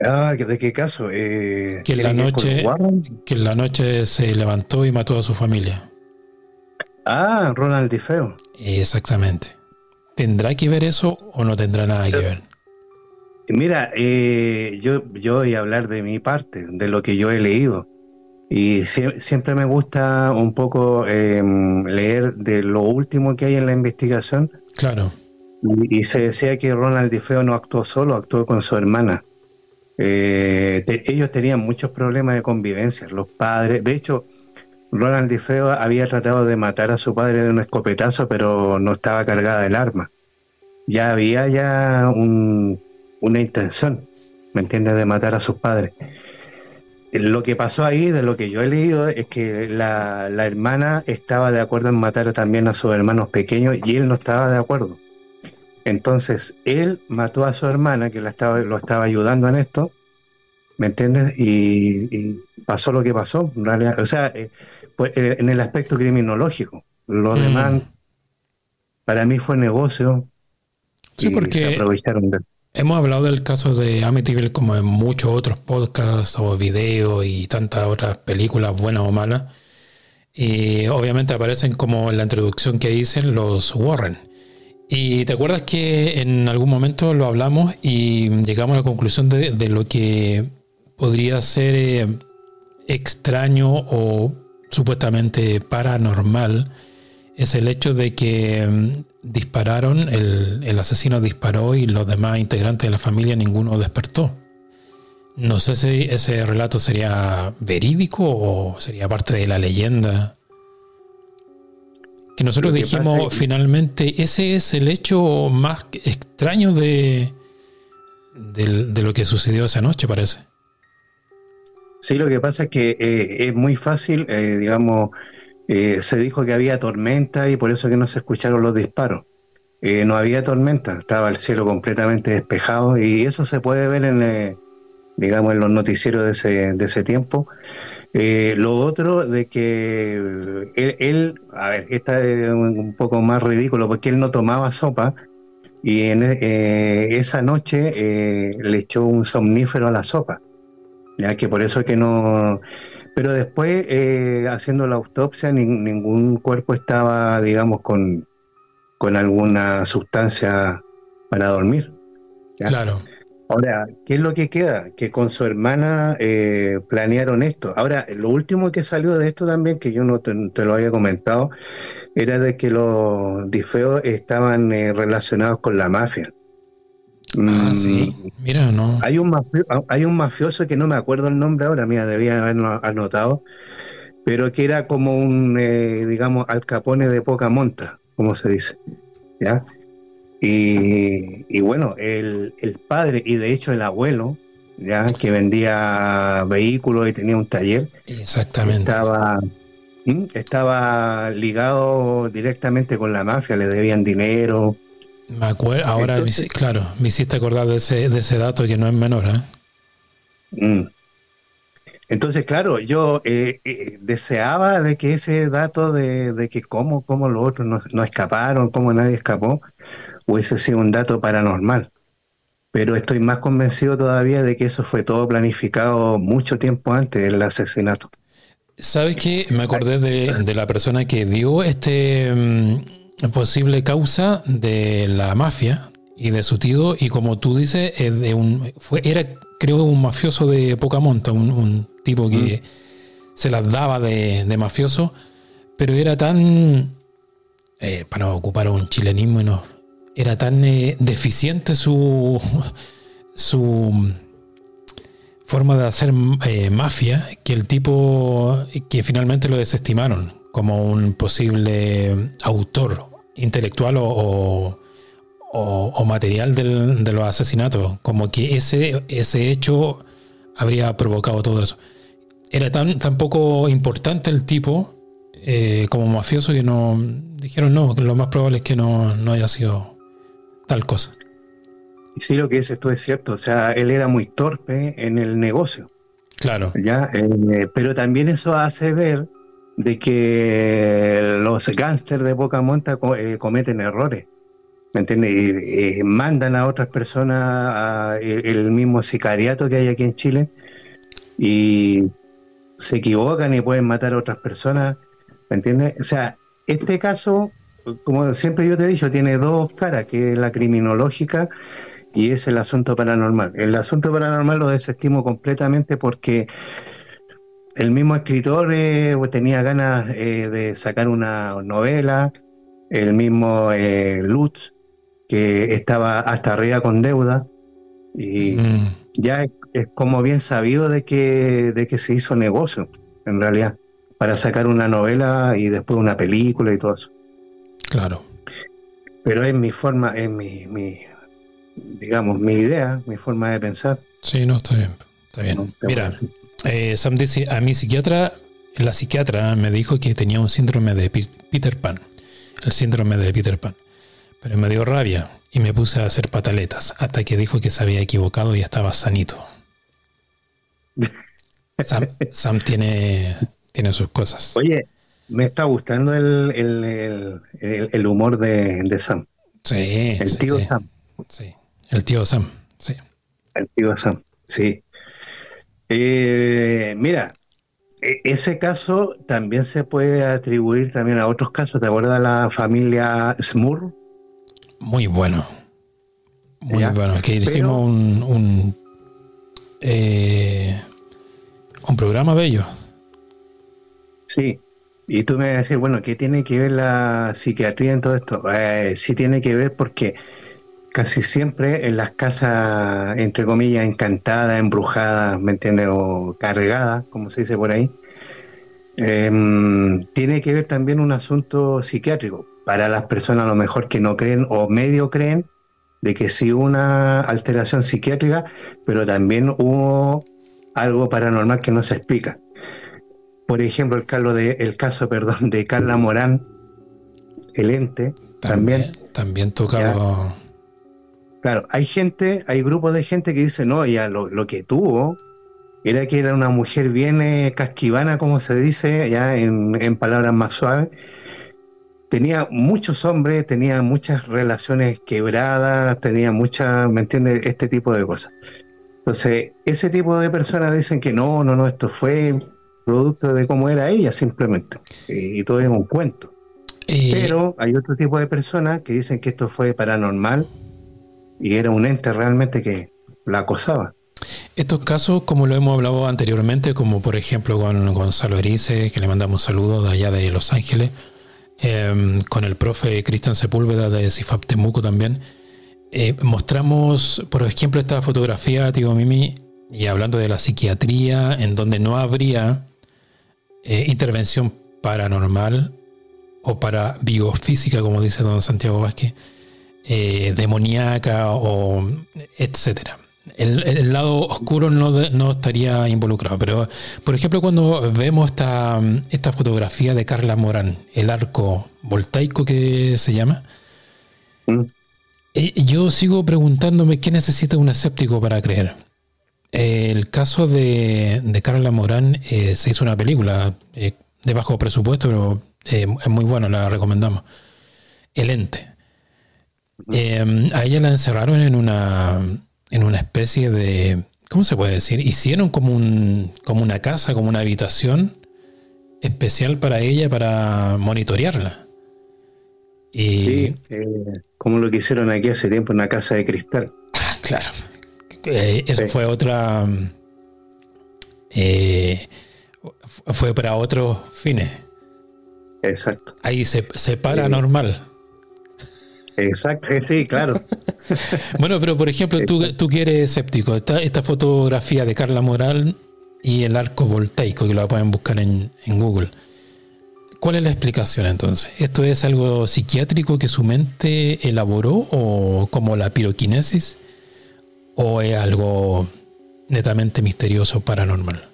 Speaker 4: ¿De qué caso?
Speaker 2: Que en la noche se levantó y mató a su familia.
Speaker 4: Ronald DeFeo.
Speaker 2: Exactamente. ¿Tendrá que ver eso o no tendrá nada que ver?
Speaker 4: Mira, yo voy a hablar de mi parte, de lo que yo he leído. Y siempre me gusta un poco leer de lo último que hay en la investigación.
Speaker 2: Claro.
Speaker 4: Y se decía que Ronald DeFeo no actuó solo, actuó con su hermana. Ellos tenían muchos problemas de convivencia, los padres. De hecho, Ronald DeFeo había tratado de matar a su padre de un escopetazo, pero no estaba cargada el arma. Ya había una intención, ¿me entiendes?, de matar a sus padres. Lo que pasó ahí, de lo que yo he leído, es que la hermana estaba de acuerdo en matar también a sus hermanos pequeños y él no estaba de acuerdo. Entonces, él mató a su hermana, que lo estaba ayudando en esto, ¿me entiendes? Y pasó lo que pasó, en realidad. O sea, pues, en el aspecto criminológico. Lo demás, para mí fue negocio,
Speaker 2: Sí,
Speaker 4: y se
Speaker 2: porque
Speaker 4: aprovecharon de...
Speaker 2: Hemos hablado del caso de Amityville como en muchos otros podcasts o videos y tantas otras películas, buenas o malas. Y obviamente aparecen como en la introducción que dicen los Warren. Y te acuerdas que en algún momento lo hablamos y llegamos a la conclusión de lo que podría ser extraño o supuestamente paranormal. Es el hecho de que dispararon, el asesino disparó y los demás integrantes de la familia ninguno despertó. No sé si ese relato sería verídico o sería parte de la leyenda. Que nosotros dijimos finalmente, ese es el hecho más extraño de lo que sucedió esa noche, parece.
Speaker 4: Sí, lo que pasa es que es muy fácil, digamos, se dijo que había tormenta y por eso que no se escucharon los disparos. No había tormenta, estaba el cielo completamente despejado y eso se puede ver digamos, en los noticieros de ese tiempo. Lo otro de que a ver, esta es un poco más ridículo porque él no tomaba sopa y esa noche le echó un somnífero a la sopa, ya que por eso es que no... Pero después, haciendo la autopsia, ningún cuerpo estaba, digamos, con alguna sustancia para dormir, ¿ya?
Speaker 2: Claro.
Speaker 4: Ahora, ¿qué es lo que queda? Que con su hermana planearon esto. Ahora, lo último que salió de esto también, que yo no te lo había comentado, era de que los Difeos estaban relacionados con la mafia.
Speaker 2: Sí, mira, no.
Speaker 4: Hay un mafioso que no me acuerdo el nombre ahora, mira, debía haberlo anotado, pero que era como un, digamos, Al Capone de poca monta, como se dice, ¿ya? Y bueno, el padre y de hecho el abuelo, ya que vendía vehículos y tenía un taller,
Speaker 2: exactamente,
Speaker 4: estaba ligado directamente con la mafia, le debían dinero.
Speaker 2: Me acuerdo, ahora entonces, claro, me hiciste acordar de ese dato que no es menor, ¿eh?
Speaker 4: Entonces, claro, yo deseaba de que ese dato de que cómo los otros no escaparon, cómo nadie escapó, hubiese sido un dato paranormal. Pero estoy más convencido todavía de que eso fue todo planificado mucho tiempo antes del asesinato.
Speaker 2: ¿Sabes qué? Me acordé de la persona que dio posible causa de la mafia y de su tío, y como tú dices, era creo un mafioso de poca monta, un tipo que se las daba de mafioso, pero era tan, para ocupar un chilenismo, no, era tan deficiente su forma de hacer mafia, que el tipo, que finalmente lo desestimaron como un posible autor intelectual o material de los asesinatos, como que ese hecho habría provocado todo eso. Era tan poco importante el tipo como mafioso que no dijeron no, que lo más probable es que no haya sido tal cosa.
Speaker 4: Sí, lo que dices tú es cierto, o sea, él era muy torpe en el negocio.
Speaker 2: Claro.
Speaker 4: ¿Ya? Pero también eso hace ver de que los gángsters de poca monta cometen errores, ¿me entiendes? Y mandan a otras personas el mismo sicariato que hay aquí en Chile y se equivocan y pueden matar a otras personas, ¿me entiendes? O sea, este caso, como siempre yo te he dicho, tiene dos caras, que es la criminológica y es el asunto paranormal. El asunto paranormal lo desestimo completamente porque el mismo escritor tenía ganas de sacar una novela, el mismo Lutz, que estaba hasta arriba con deuda, y ya es como bien sabido de que se hizo negocio, en realidad, para sacar una novela y después una película y todo eso.
Speaker 2: Claro.
Speaker 4: Pero es mi forma, es digamos, mi idea, mi forma de pensar.
Speaker 2: Sí, no, está bien. Está bien. No, mira, Sam dice, a mi psiquiatra, la psiquiatra me dijo que tenía un síndrome de Peter Pan, el síndrome de Peter Pan, pero me dio rabia y me puse a hacer pataletas hasta que dijo que se había equivocado y estaba sanito. Sam tiene sus cosas.
Speaker 4: Oye, me está gustando el humor de Sam.
Speaker 2: Sí.
Speaker 4: El tío
Speaker 2: sí.
Speaker 4: Sam.
Speaker 2: Sí, el tío Sam. Sí.
Speaker 4: Antiguo Sam, sí. Mira, ese caso también se puede atribuir también a otros casos. ¿Te acuerdas de la familia Smurf?
Speaker 2: Muy bueno. Muy
Speaker 4: ¿Ya?
Speaker 2: bueno. Que
Speaker 4: Pero,
Speaker 2: hicimos un programa de ellos.
Speaker 4: sí, y tú me vas a decir, bueno, ¿qué tiene que ver la psiquiatría en todo esto? Sí tiene que ver porque casi siempre en las casas, entre comillas, encantadas, embrujadas, ¿me entiendes? O cargadas, como se dice por ahí, tiene que ver también un asunto psiquiátrico. Para las personas a lo mejor que no creen o medio creen de que sí hubo una alteración psiquiátrica, pero también hubo algo paranormal que no se explica. Por ejemplo, el caso, perdón, de Carla Morán, el ente, también,
Speaker 2: También
Speaker 4: ya.
Speaker 2: tocaba.
Speaker 4: Claro, hay grupos de gente que dice, no, ya lo que tuvo era que era una mujer bien casquivana, como se dice, ya en palabras más suaves. Tenía muchos hombres, tenía muchas relaciones quebradas, tenía muchas, ¿me entiendes? Este tipo de cosas. Entonces, ese tipo de personas dicen que no, no, no, esto fue producto de cómo era ella simplemente. Y todo es un cuento.
Speaker 2: Eh,
Speaker 4: Pero hay otro tipo de personas que dicen que esto fue paranormal y era un ente realmente que la acosaba.
Speaker 2: Estos casos, como lo hemos hablado anteriormente, como por ejemplo con Gonzalo Erice, que le mandamos saludos de allá de Los Ángeles, con el profe Cristian Sepúlveda de CIFAP Temuco también, mostramos, por ejemplo, esta fotografía, tío Mimi, y hablando de la psiquiatría, en donde no habría intervención paranormal o para biofísica, como dice don Santiago Vázquez, demoníaca o etcétera. El lado oscuro no estaría involucrado, pero por ejemplo cuando vemos esta fotografía de Carla Morán, el arco voltaico que se llama,
Speaker 4: ¿Mm?
Speaker 2: yo sigo preguntándome qué necesita un escéptico para creer. El caso de Carla Morán, se hizo una película de bajo presupuesto, pero es muy buena, la recomendamos. El ente.
Speaker 4: ¿Mm?
Speaker 2: A ella la encerraron en una especie de, ¿cómo se puede decir? Hicieron como una casa, como una habitación especial para ella, para monitorearla. Y
Speaker 4: Sí, como lo que hicieron aquí hace tiempo en una casa de cristal.
Speaker 2: claro, eso
Speaker 4: Sí,
Speaker 2: fue eh, fue para otros fines.
Speaker 4: exacto.
Speaker 2: Ahí se para
Speaker 4: Eh,
Speaker 2: normal.
Speaker 4: exacto, sí, claro.
Speaker 2: Bueno, pero por ejemplo,
Speaker 4: Exacto.
Speaker 2: tú que eres escéptico, esta fotografía de Carla Moral y el arco voltaico, que lo pueden buscar en Google. ¿Cuál es la explicación entonces? ¿Esto es algo psiquiátrico que su mente elaboró o como la piroquinesis? ¿O es algo netamente misterioso, paranormal?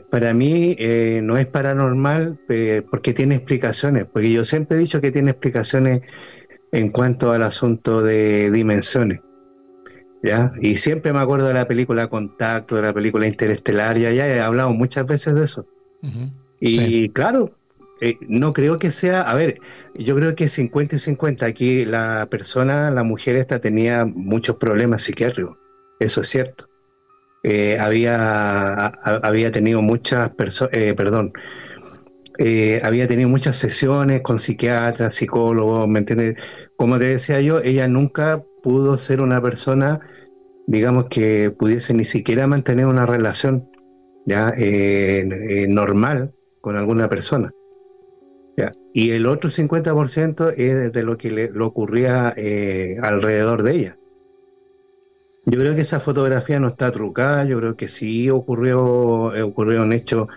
Speaker 4: Para mí no es paranormal porque tiene explicaciones, porque yo siempre he dicho que tiene explicaciones en cuanto al asunto de dimensiones, ¿ya? Y siempre me acuerdo de la película Contacto, de la película Interestelar, ya he hablado muchas veces de eso.
Speaker 2: Ujú. Sí,
Speaker 4: Y claro, no creo que sea, a ver, yo creo que 50 y 50. Aquí la persona, la mujer esta tenía muchos problemas psiquiátricos, eso es cierto. Había tenido muchas personas, perdón, había tenido muchas sesiones con psiquiatras, psicólogos, ¿me entiendes? Como te decía yo, ella nunca pudo ser una persona, digamos, que pudiese ni siquiera mantener una relación ya normal con alguna persona. ¿Ya? Y el otro 50% es de lo que le ocurría alrededor de ella. Yo creo que esa fotografía no está trucada, yo creo que sí ocurrió un hecho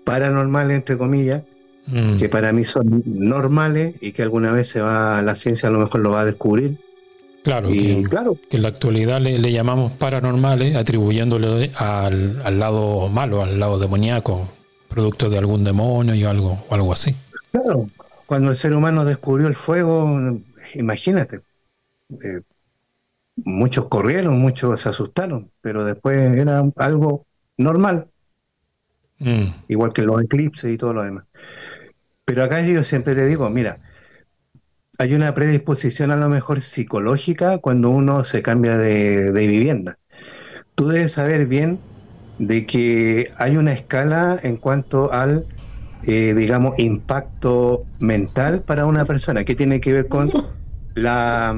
Speaker 4: paranormal, entre comillas,
Speaker 2: mm,
Speaker 4: que para mí son normales y que alguna vez la ciencia a lo mejor lo va a descubrir.
Speaker 2: claro,
Speaker 4: Y claro,
Speaker 2: que en la actualidad le llamamos paranormales, atribuyéndole al lado malo, al lado demoníaco, producto de algún demonio o algo así.
Speaker 4: claro, cuando el ser humano descubrió el fuego, imagínate, eh, muchos corrieron, muchos se asustaron, pero después era algo normal,
Speaker 2: Mm,
Speaker 4: igual que los eclipses y todo lo demás. Pero acá yo siempre le digo, mira, hay una predisposición a lo mejor psicológica cuando uno se cambia de vivienda. Tú debes saber bien de que hay una escala en cuanto al, digamos, impacto mental para una persona, que tiene que ver con la,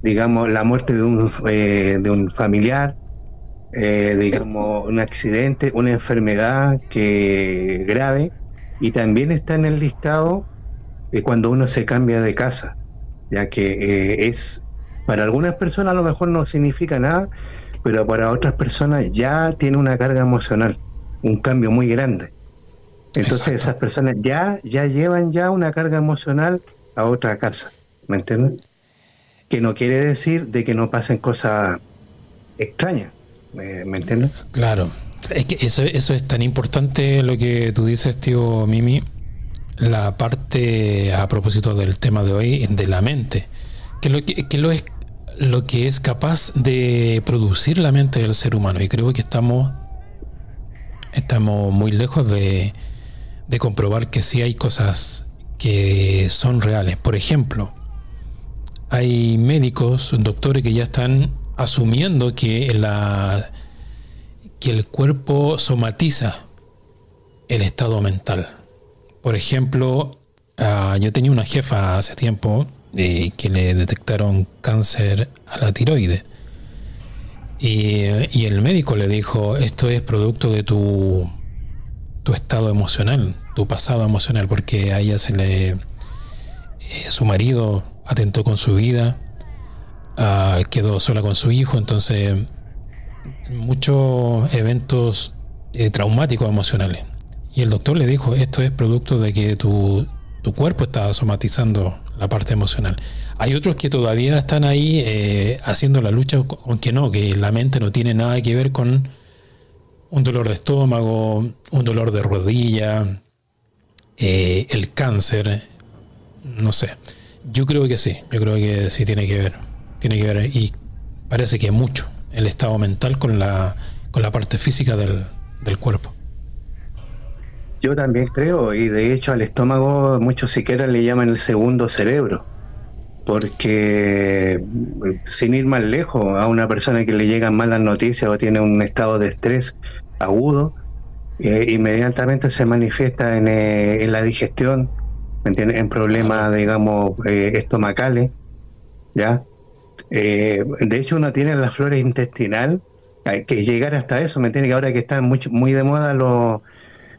Speaker 4: digamos, la muerte de un familiar, digamos, un accidente, una enfermedad grave, y también está en el listado cuando uno se cambia de casa, ya que para algunas personas a lo mejor no significa nada, pero para otras personas ya tiene una carga emocional, un cambio muy grande. Entonces
Speaker 2: Exacto.
Speaker 4: esas personas ya llevan ya una carga emocional a otra casa, ¿me entiendes? Que no quiere decir de que no pasen cosas extrañas, ¿me entiendes?
Speaker 2: Claro. Es que eso es tan importante lo que tú dices, tío Mimi. La parte a propósito del tema de hoy, de la mente. Lo que es capaz de producir la mente del ser humano. Y creo que estamos muy lejos de comprobar que sí hay cosas que son reales. Por ejemplo, hay médicos, doctores que ya están asumiendo que el cuerpo somatiza el estado mental. Por ejemplo, yo tenía una jefa hace tiempo que le detectaron cáncer a la tiroides. Y el médico le dijo, esto es producto de tu estado emocional, tu pasado emocional, porque a ella su marido atentó con su vida, quedó sola con su hijo, entonces muchos eventos traumáticos emocionales. Y el doctor le dijo, esto es producto de que tu cuerpo está somatizando la parte emocional. Hay otros que todavía están ahí haciendo la lucha con que la mente no tiene nada que ver con un dolor de estómago, un dolor de rodilla, el cáncer, no sé. Yo creo que sí tiene que ver, y parece que mucho el estado mental con la parte física del cuerpo.
Speaker 4: Yo también creo, y de hecho al estómago muchos siquiera le llaman el segundo cerebro, porque sin ir más lejos, a una persona que le llegan malas noticias o tiene un estado de estrés agudo, inmediatamente se manifiesta en la digestión, ¿me entiendes? En problemas, digamos, estomacales, ¿ya? De hecho uno tiene la flora intestinal, hay que llegar hasta eso, ¿me entiendes? Que ahora que están muy de moda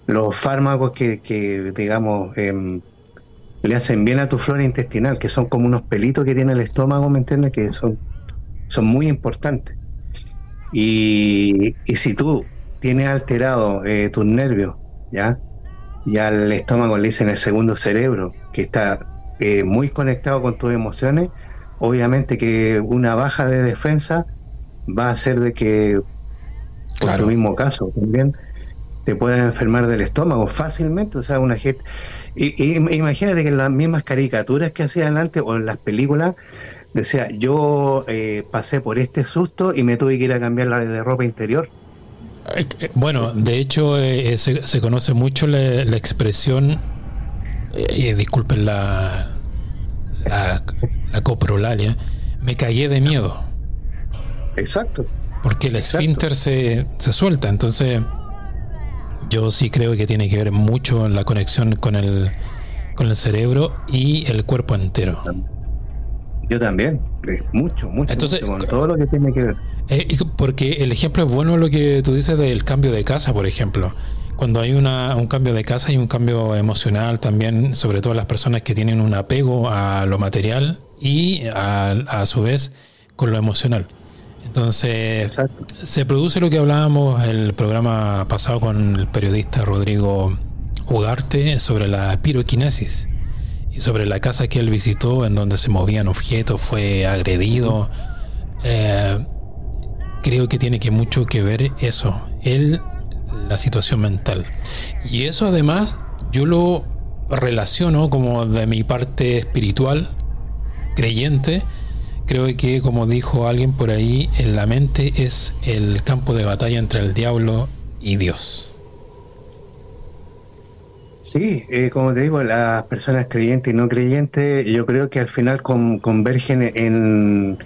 Speaker 4: los fármacos que digamos, le hacen bien a tu flora intestinal, que son como unos pelitos que tiene el estómago, ¿me entiendes? Que son muy importantes. Y si tú tienes alterado tus nervios, ¿ya? Y al estómago le dicen el segundo cerebro, que está muy conectado con tus emociones, obviamente que una baja de defensa va a hacer de que, por
Speaker 2: Claro.
Speaker 4: tu mismo caso, también te pueden enfermar del estómago fácilmente. O sea, una gente. Imagínate que en las mismas caricaturas que hacían antes o en las películas, decía, yo pasé por este susto y me tuve que ir a cambiar la de ropa interior.
Speaker 2: Bueno, de hecho se conoce mucho la expresión, disculpen la coprolalia, me cagué de miedo.
Speaker 4: Exacto.
Speaker 2: Porque el esfínter se suelta. Entonces yo sí creo que tiene que ver mucho en la conexión con el cerebro y el cuerpo entero.
Speaker 4: Yo también, mucho,
Speaker 2: Entonces,
Speaker 4: con todo lo que tiene que ver.
Speaker 2: Porque el ejemplo es bueno lo que tú dices del cambio de casa, por ejemplo. Cuando hay un cambio de casa hay un cambio emocional también, sobre todo las personas que tienen un apego a lo material y a su vez con lo emocional. Entonces,
Speaker 4: Exacto.
Speaker 2: se produce lo que hablábamos el programa pasado con el periodista Rodrigo Ugarte sobre la piroquinesis y sobre la casa que él visitó en donde se movían objetos, fue agredido. Creo que tiene mucho que ver eso, la situación mental. Y eso además yo lo relaciono como de mi parte espiritual, creyente. Creo que, como dijo alguien por ahí, en la mente es el campo de batalla entre el diablo y Dios.
Speaker 4: Sí, como te digo, las personas creyentes y no creyentes, yo creo que al final convergen en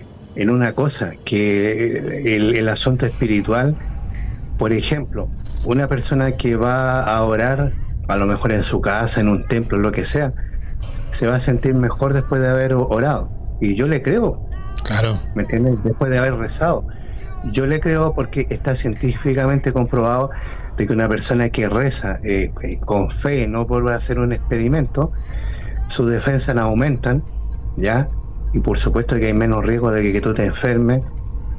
Speaker 4: una cosa, que el asunto espiritual. Por ejemplo, una persona que va a orar, a lo mejor en su casa, en un templo, lo que sea, se va a sentir mejor después de haber orado. Y yo le creo,
Speaker 2: Claro.
Speaker 4: ¿me entiendes? Después de haber rezado. Yo le creo porque está científicamente comprobado de que una persona que reza con fe, no por hacer un experimento, sus defensas aumentan, ¿ya? Y por supuesto que hay menos riesgo de que tú te enfermes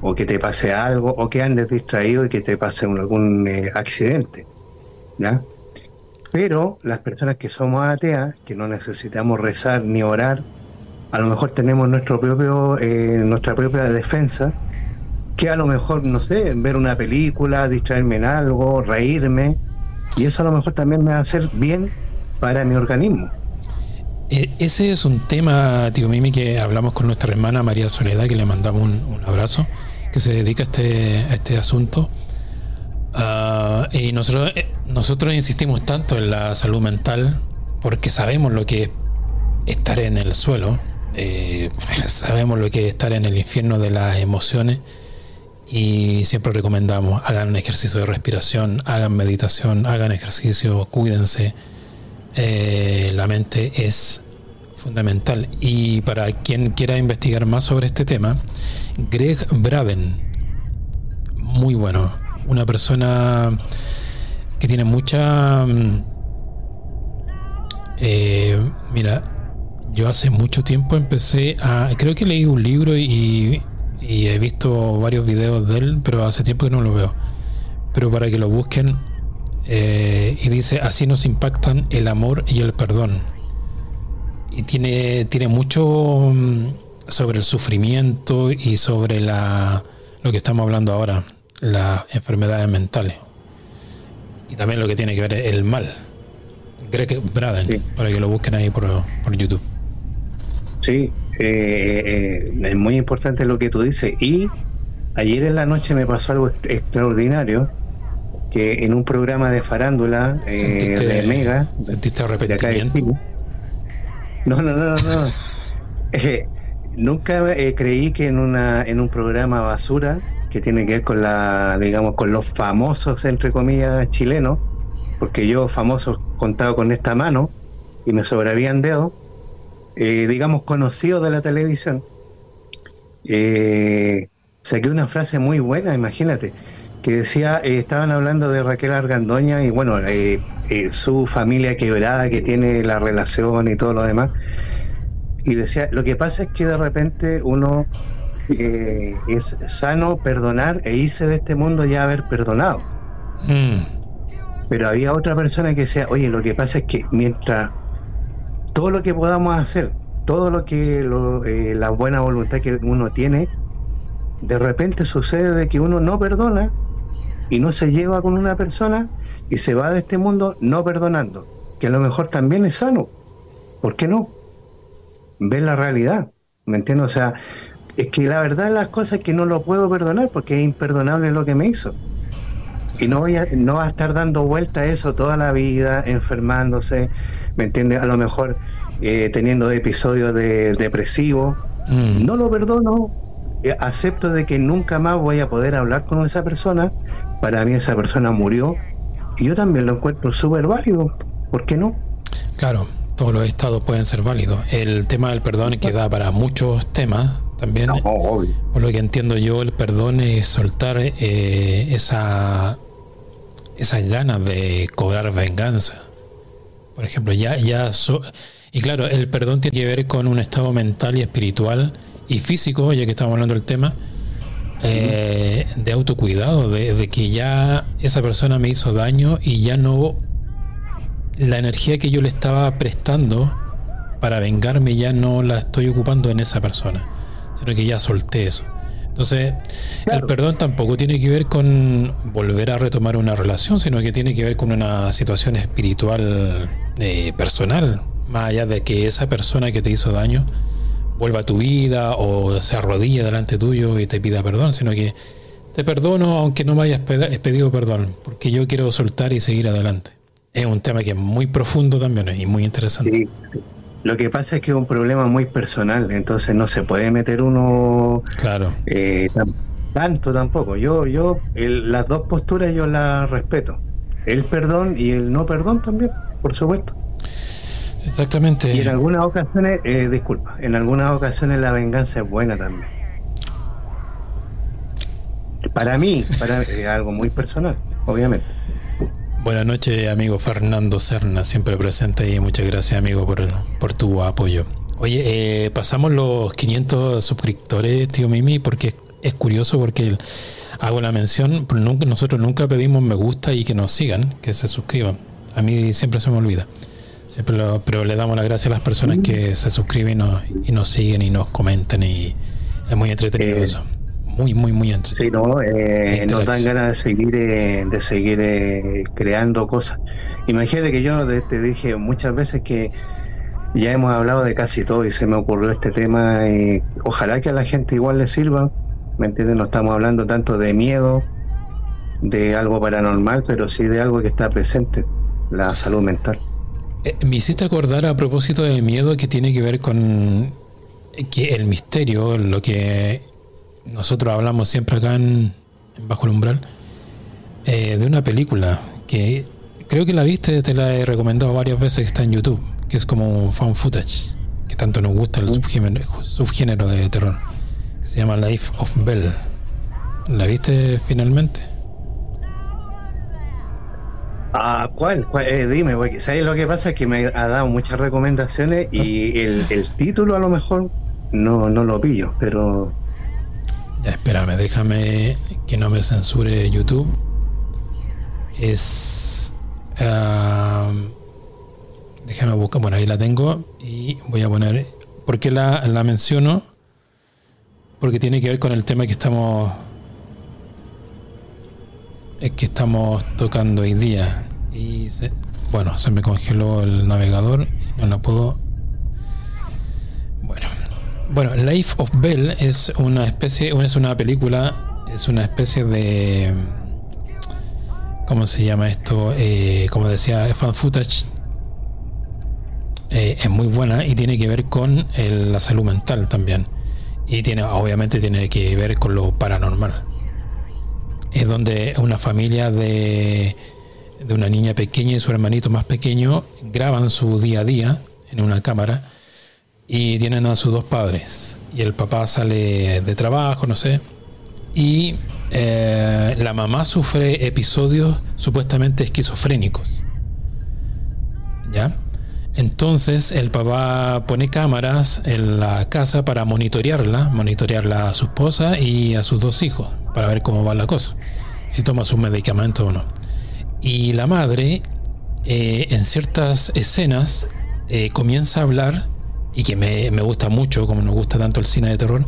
Speaker 4: o que te pase algo o que andes distraído y que te pase algún accidente, ¿ya? Pero las personas que somos ateas, que no necesitamos rezar ni orar, a lo mejor tenemos nuestra propia defensa, que a lo mejor, no sé, ver una película, distraerme en algo, reírme, y eso a lo mejor también me va a hacer bien para mi organismo.
Speaker 2: Ese es un tema, tío Mimi, que hablamos con nuestra hermana María Soledad, que le mandamos un abrazo, que se dedica a este asunto. Y nosotros insistimos tanto en la salud mental porque sabemos lo que es estar en el suelo, sabemos lo que es estar en el infierno de las emociones, y siempre recomendamos: hagan ejercicio de respiración, hagan meditación, hagan ejercicio, cuídense. La mente es fundamental. Y para quien quiera investigar más sobre este tema, Greg Braden, muy bueno, una persona que tiene mucha mira, yo hace mucho tiempo creo que leí un libro y he visto varios videos de él, pero hace tiempo que no lo veo, pero para que lo busquen. Y dice: así nos impactan el amor y el perdón. Y tiene mucho sobre el sufrimiento y sobre lo que estamos hablando ahora, las enfermedades mentales, y también lo que tiene que ver el mal. Greg Braden, sí. Para que lo busquen ahí por YouTube.
Speaker 4: Sí, es muy importante lo que tú dices. Y ayer en la noche me pasó algo extraordinario, que en un programa de farándula de Mega,
Speaker 2: ¿sentiste arrepentimiento?
Speaker 4: No. Nunca creí que en un programa basura que tiene que ver con los famosos, entre comillas, chilenos, porque yo famosos contado con esta mano y me sobrarían dedos, conocidos de la televisión, saqué una frase muy buena, imagínate, que decía, estaban hablando de Raquel Argandoña y bueno, su familia quebrada, que tiene la relación y todo lo demás, y decía: lo que pasa es que de repente uno es sano perdonar e irse de este mundo ya haber perdonado. Pero había otra persona que decía: oye, lo que pasa es que mientras todo lo que podamos hacer, todo lo que la buena voluntad que uno tiene, de repente sucede de que uno no perdona y no se lleva con una persona y se va de este mundo no perdonando, que a lo mejor también es sano. ¿Por qué no? Ver la realidad, ¿me entiendes? O sea, es que la verdad de las cosas es que no lo puedo perdonar porque es imperdonable lo que me hizo. Y no va a estar dando vuelta a eso toda la vida, enfermándose, ¿me entiendes? A lo mejor teniendo episodios depresivos. No lo perdono. Acepto de que nunca más voy a poder hablar con esa persona. Para mí esa persona murió y yo también lo encuentro súper válido. ¿Por qué no?
Speaker 2: Claro, todos los estados pueden ser válidos. El tema del perdón que da para muchos temas también. No, obvio. Por lo que entiendo yo, el perdón es soltar esas ganas de cobrar venganza. Por ejemplo, y claro, el perdón tiene que ver con un estado mental y espiritual y físico, ya que estamos hablando del tema, de autocuidado, de que ya esa persona me hizo daño y ya no, la energía que yo le estaba prestando para vengarme ya no la estoy ocupando en esa persona, sino que ya solté eso. Entonces, claro, el perdón tampoco tiene que ver con volver a retomar una relación, sino que tiene que ver con una situación espiritual personal, más allá de que esa persona que te hizo daño vuelva a tu vida o se arrodille delante tuyo y te pida perdón, sino que te perdono aunque no me hayas pedido perdón, porque yo quiero soltar y seguir adelante. es un tema que es muy profundo también y muy interesante.
Speaker 4: Sí. Lo que pasa es que es un problema muy personal, entonces no se puede meter uno
Speaker 2: Claro.
Speaker 4: tanto tampoco. Las dos posturas yo las respeto. El perdón y el no perdón también, por supuesto.
Speaker 2: Exactamente.
Speaker 4: Y en algunas ocasiones, disculpa, en algunas ocasiones la venganza es buena también. Para mí es algo muy personal, obviamente.
Speaker 2: Buenas noches, amigo Fernando Serna, siempre presente y muchas gracias, amigo, por tu apoyo. Oye, pasamos los 500 suscriptores, tío Mimi, porque es curioso, porque hago la mención, pero nosotros nunca pedimos me gusta y que nos sigan, que se suscriban. A mí siempre se me olvida. Pero le damos las gracias a las personas que se suscriben y nos siguen y nos comentan, y es muy entretenido eso. Muy entretenido.
Speaker 4: Sí, nos dan ganas de seguir creando cosas. Imagínate que yo te dije muchas veces que ya hemos hablado de casi todo y se me ocurrió este tema, y ojalá que a la gente igual le sirva, ¿me entiendes? No estamos hablando tanto de miedo, de algo paranormal, pero sí de algo que está presente, la salud mental.
Speaker 2: Me hiciste acordar, a propósito de miedo, que tiene que ver con que el misterio, lo que nosotros hablamos siempre acá en Bajo el Umbral, de una película que creo que la viste, te la he recomendado varias veces, que está en YouTube, que es como un found footage, que tanto nos gusta el subgénero de terror, que se llama Life of Bell. ¿La viste finalmente?
Speaker 4: ¿Cuál? Dime, porque ¿sabes lo que pasa? Es que me ha dado muchas recomendaciones y el título a lo mejor no lo pillo, pero...
Speaker 2: Ya, espérame, déjame que no me censure YouTube. Es... déjame buscar, bueno, ahí la tengo y voy a poner... ¿Por qué la menciono? Porque tiene que ver con el tema que estamos tocando hoy día. Y se me congeló el navegador y no la puedo... Bueno, Life of Bell es una película, es una especie de... ¿Cómo se llama esto? Como decía, fan footage. Es muy buena y tiene que ver con la salud mental también. Y obviamente tiene que ver con lo paranormal. Es donde una familia de una niña pequeña y su hermanito más pequeño graban su día a día en una cámara. Y tienen a sus dos padres. Y el papá sale de trabajo, no sé. Y la mamá sufre episodios supuestamente esquizofrénicos. ¿Ya? Entonces el papá pone cámaras en la casa para monitorearla a su esposa y a sus dos hijos, para ver cómo va la cosa, si toma sus medicamentos o no. Y la madre, en ciertas escenas, comienza a hablar, y que me gusta mucho, como nos gusta tanto el cine de terror,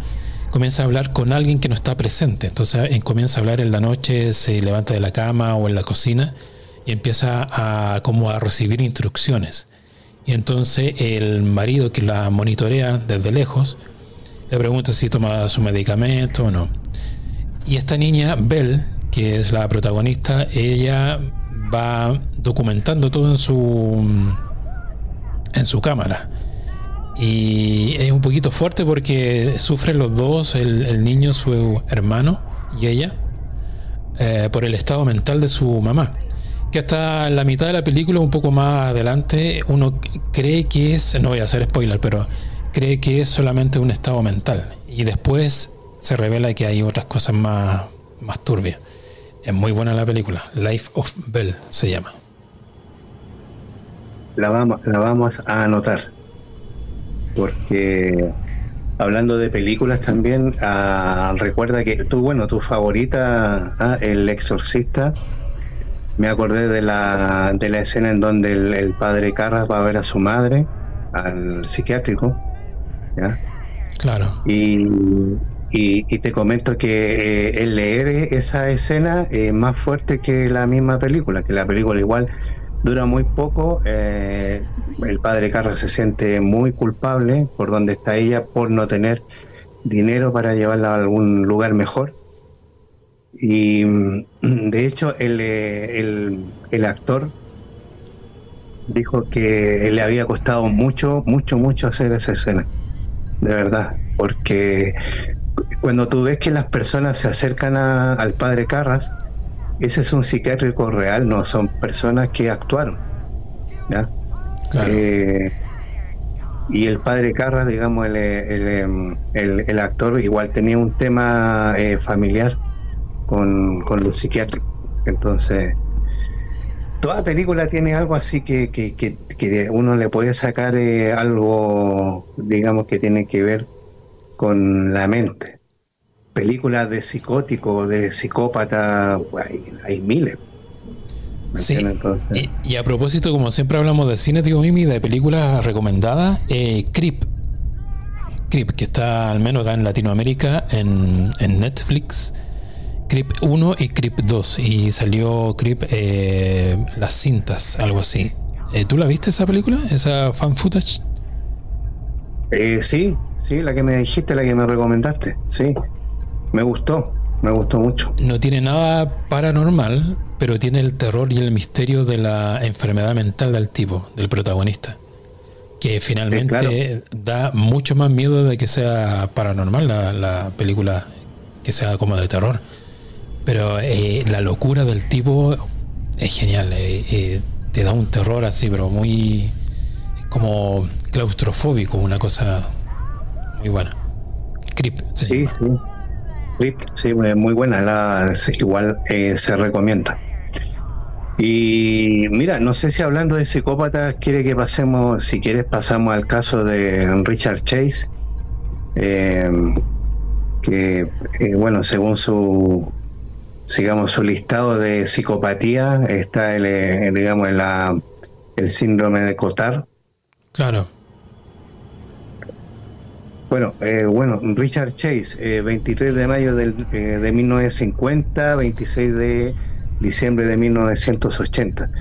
Speaker 2: comienza a hablar con alguien que no está presente. Entonces comienza a hablar en la noche, se levanta de la cama o en la cocina y empieza a recibir instrucciones. Y entonces el marido, que la monitorea desde lejos, le pregunta si toma su medicamento o no. Y esta niña, Belle, que es la protagonista, ella va documentando todo en su cámara. Y es un poquito fuerte porque sufren los dos, el niño, su hermano y ella, por el estado mental de su mamá, que hasta la mitad de la película, un poco más adelante, uno cree que es, no voy a hacer spoiler, pero cree que es solamente un estado mental, y después se revela que hay otras cosas más turbias. Es muy buena la película. Life of Bell se llama.
Speaker 4: La vamos a anotar, porque hablando de películas también, recuerda que tu favorita, El Exorcista, me acordé de la escena en donde el padre Carras va a ver a su madre al psiquiátrico, ¿ya?
Speaker 2: Claro.
Speaker 4: Y te comento que el leer esa escena es más fuerte que la misma película, que la película igual dura muy poco. El padre Carras se siente muy culpable por donde está ella, por no tener dinero para llevarla a algún lugar mejor. Y de hecho el actor Dijo que le había costado mucho, mucho, mucho hacer esa escena, de verdad, porque cuando tú ves que las personas se acercan al padre Carras, ese es un psiquiátrico real, no son personas que actuaron, ¿ya?
Speaker 2: Claro.
Speaker 4: Y el padre Carras, digamos, el actor, igual tenía un tema familiar con los psiquiátricos. Entonces, toda película tiene algo así que uno le puede sacar algo, digamos, que tiene que ver con la mente. Películas de psicótico, de psicópata, hay miles.
Speaker 2: Sí,
Speaker 4: Entonces,
Speaker 2: y a propósito, como siempre hablamos de cine, tío Mimi, de películas recomendadas, Creep, que está al menos acá en Latinoamérica en Netflix, Creep 1 y Creep 2, y salió Creep Las Cintas, algo así. ¿Tú la viste esa película, esa fan footage?
Speaker 4: sí, la que me dijiste, la que me recomendaste, sí, me gustó mucho.
Speaker 2: No tiene nada paranormal, pero tiene el terror y el misterio de la enfermedad mental del tipo, del protagonista, que finalmente
Speaker 4: claro.
Speaker 2: da mucho más miedo de que sea paranormal la película, que sea como de terror. Pero la locura del tipo es genial, te da un terror así, pero muy como claustrofóbico, una cosa muy buena. Creep se llama.
Speaker 4: Sí. Sí, muy buena, igual se recomienda. Y mira, no sé si hablando de psicópatas quiere que pasemos, si quieres pasamos al caso de Richard Chase, eh, que bueno, según sigamos su listado de psicopatía está digamos el síndrome de Cotard.
Speaker 2: Claro.
Speaker 4: Bueno, Richard Chase, 23 de mayo de 1950, 26 de diciembre de 1980.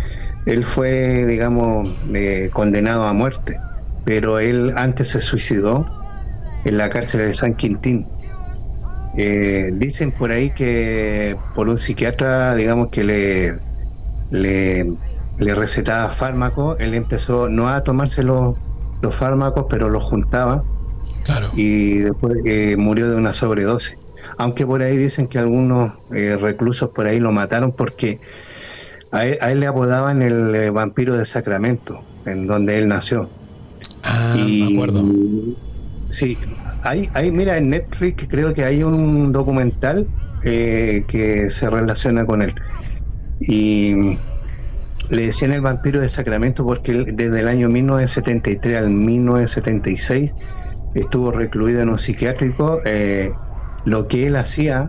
Speaker 4: Él fue, digamos, condenado a muerte, pero él antes se suicidó en la cárcel de San Quintín. Dicen por ahí que por un psiquiatra, digamos, que le recetaba fármacos, él empezó no a tomarse los fármacos, pero los juntaba.
Speaker 2: Claro.
Speaker 4: Y después murió de una sobredosis. Aunque por ahí dicen que algunos reclusos por ahí lo mataron porque a él le apodaban el vampiro de Sacramento, en donde él nació.
Speaker 2: Me acuerdo.
Speaker 4: Sí, mira, en Netflix creo que hay un documental que se relaciona con él. Y le decían el vampiro de Sacramento porque él, desde el año 1973 al 1976 estuvo recluido en un psiquiátrico. Lo que él hacía,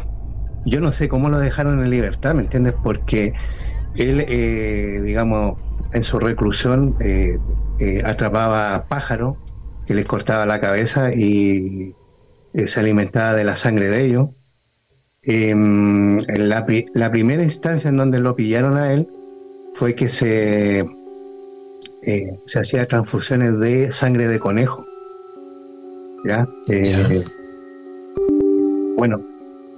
Speaker 4: yo no sé cómo lo dejaron en libertad, ¿me entiendes? Porque él, digamos, en su reclusión atrapaba pájaros que les cortaba la cabeza y se alimentaba de la sangre de ellos. En la primera instancia en donde lo pillaron a él fue que se hacía transfusiones de sangre de conejo. ¿Ya? Bueno,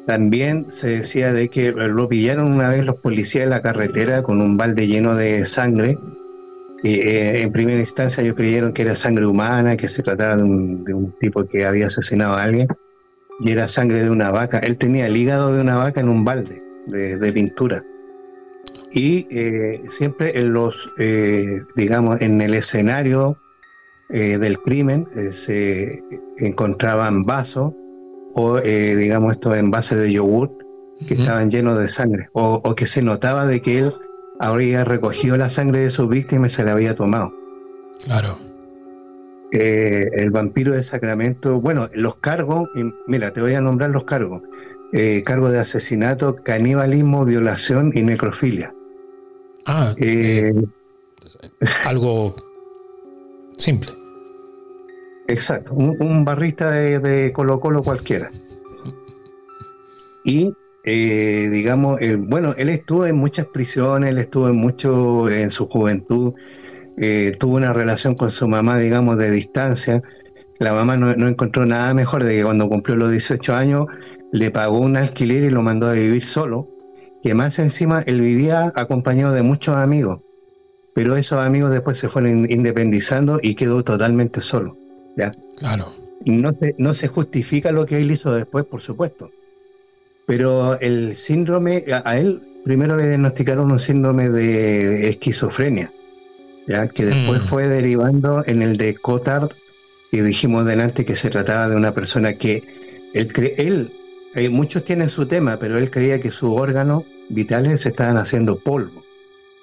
Speaker 4: también se decía de que lo pillaron una vez los policías en la carretera con un balde lleno de sangre. En primera instancia ellos creyeron que era sangre humana, que se trataba de un tipo que había asesinado a alguien, y era sangre de una vaca. Él tenía el hígado de una vaca en un balde de pintura. Y siempre digamos, en el escenario del crimen se encontraban vasos o digamos estos envases de yogur que estaban llenos de sangre o que se notaba de que él habría recogido la sangre de su víctima y se la había tomado.
Speaker 2: Claro.
Speaker 4: El vampiro de Sacramento, bueno, los cargos, mira, te voy a nombrar los cargos: cargo de asesinato, canibalismo, violación y necrofilia.
Speaker 2: Algo simple.
Speaker 4: Exacto, un barrista de Colo-Colo cualquiera. Y digamos, él estuvo en muchas prisiones, él estuvo en su juventud, tuvo una relación con su mamá, digamos, de distancia. La mamá no encontró nada mejor de que cuando cumplió los 18 años le pagó un alquiler y lo mandó a vivir solo, que más encima él vivía acompañado de muchos amigos. pero esos amigos después se fueron independizando y quedó totalmente solo, ¿ya?
Speaker 2: Claro.
Speaker 4: No se justifica lo que él hizo después, por supuesto, pero el síndrome, a él primero le diagnosticaron un síndrome de esquizofrenia, ¿ya? Que después fue derivando en el de Cotard, y dijimos delante que se trataba de una persona que muchos tienen su tema, pero él creía que sus órganos vitales se estaban haciendo polvo,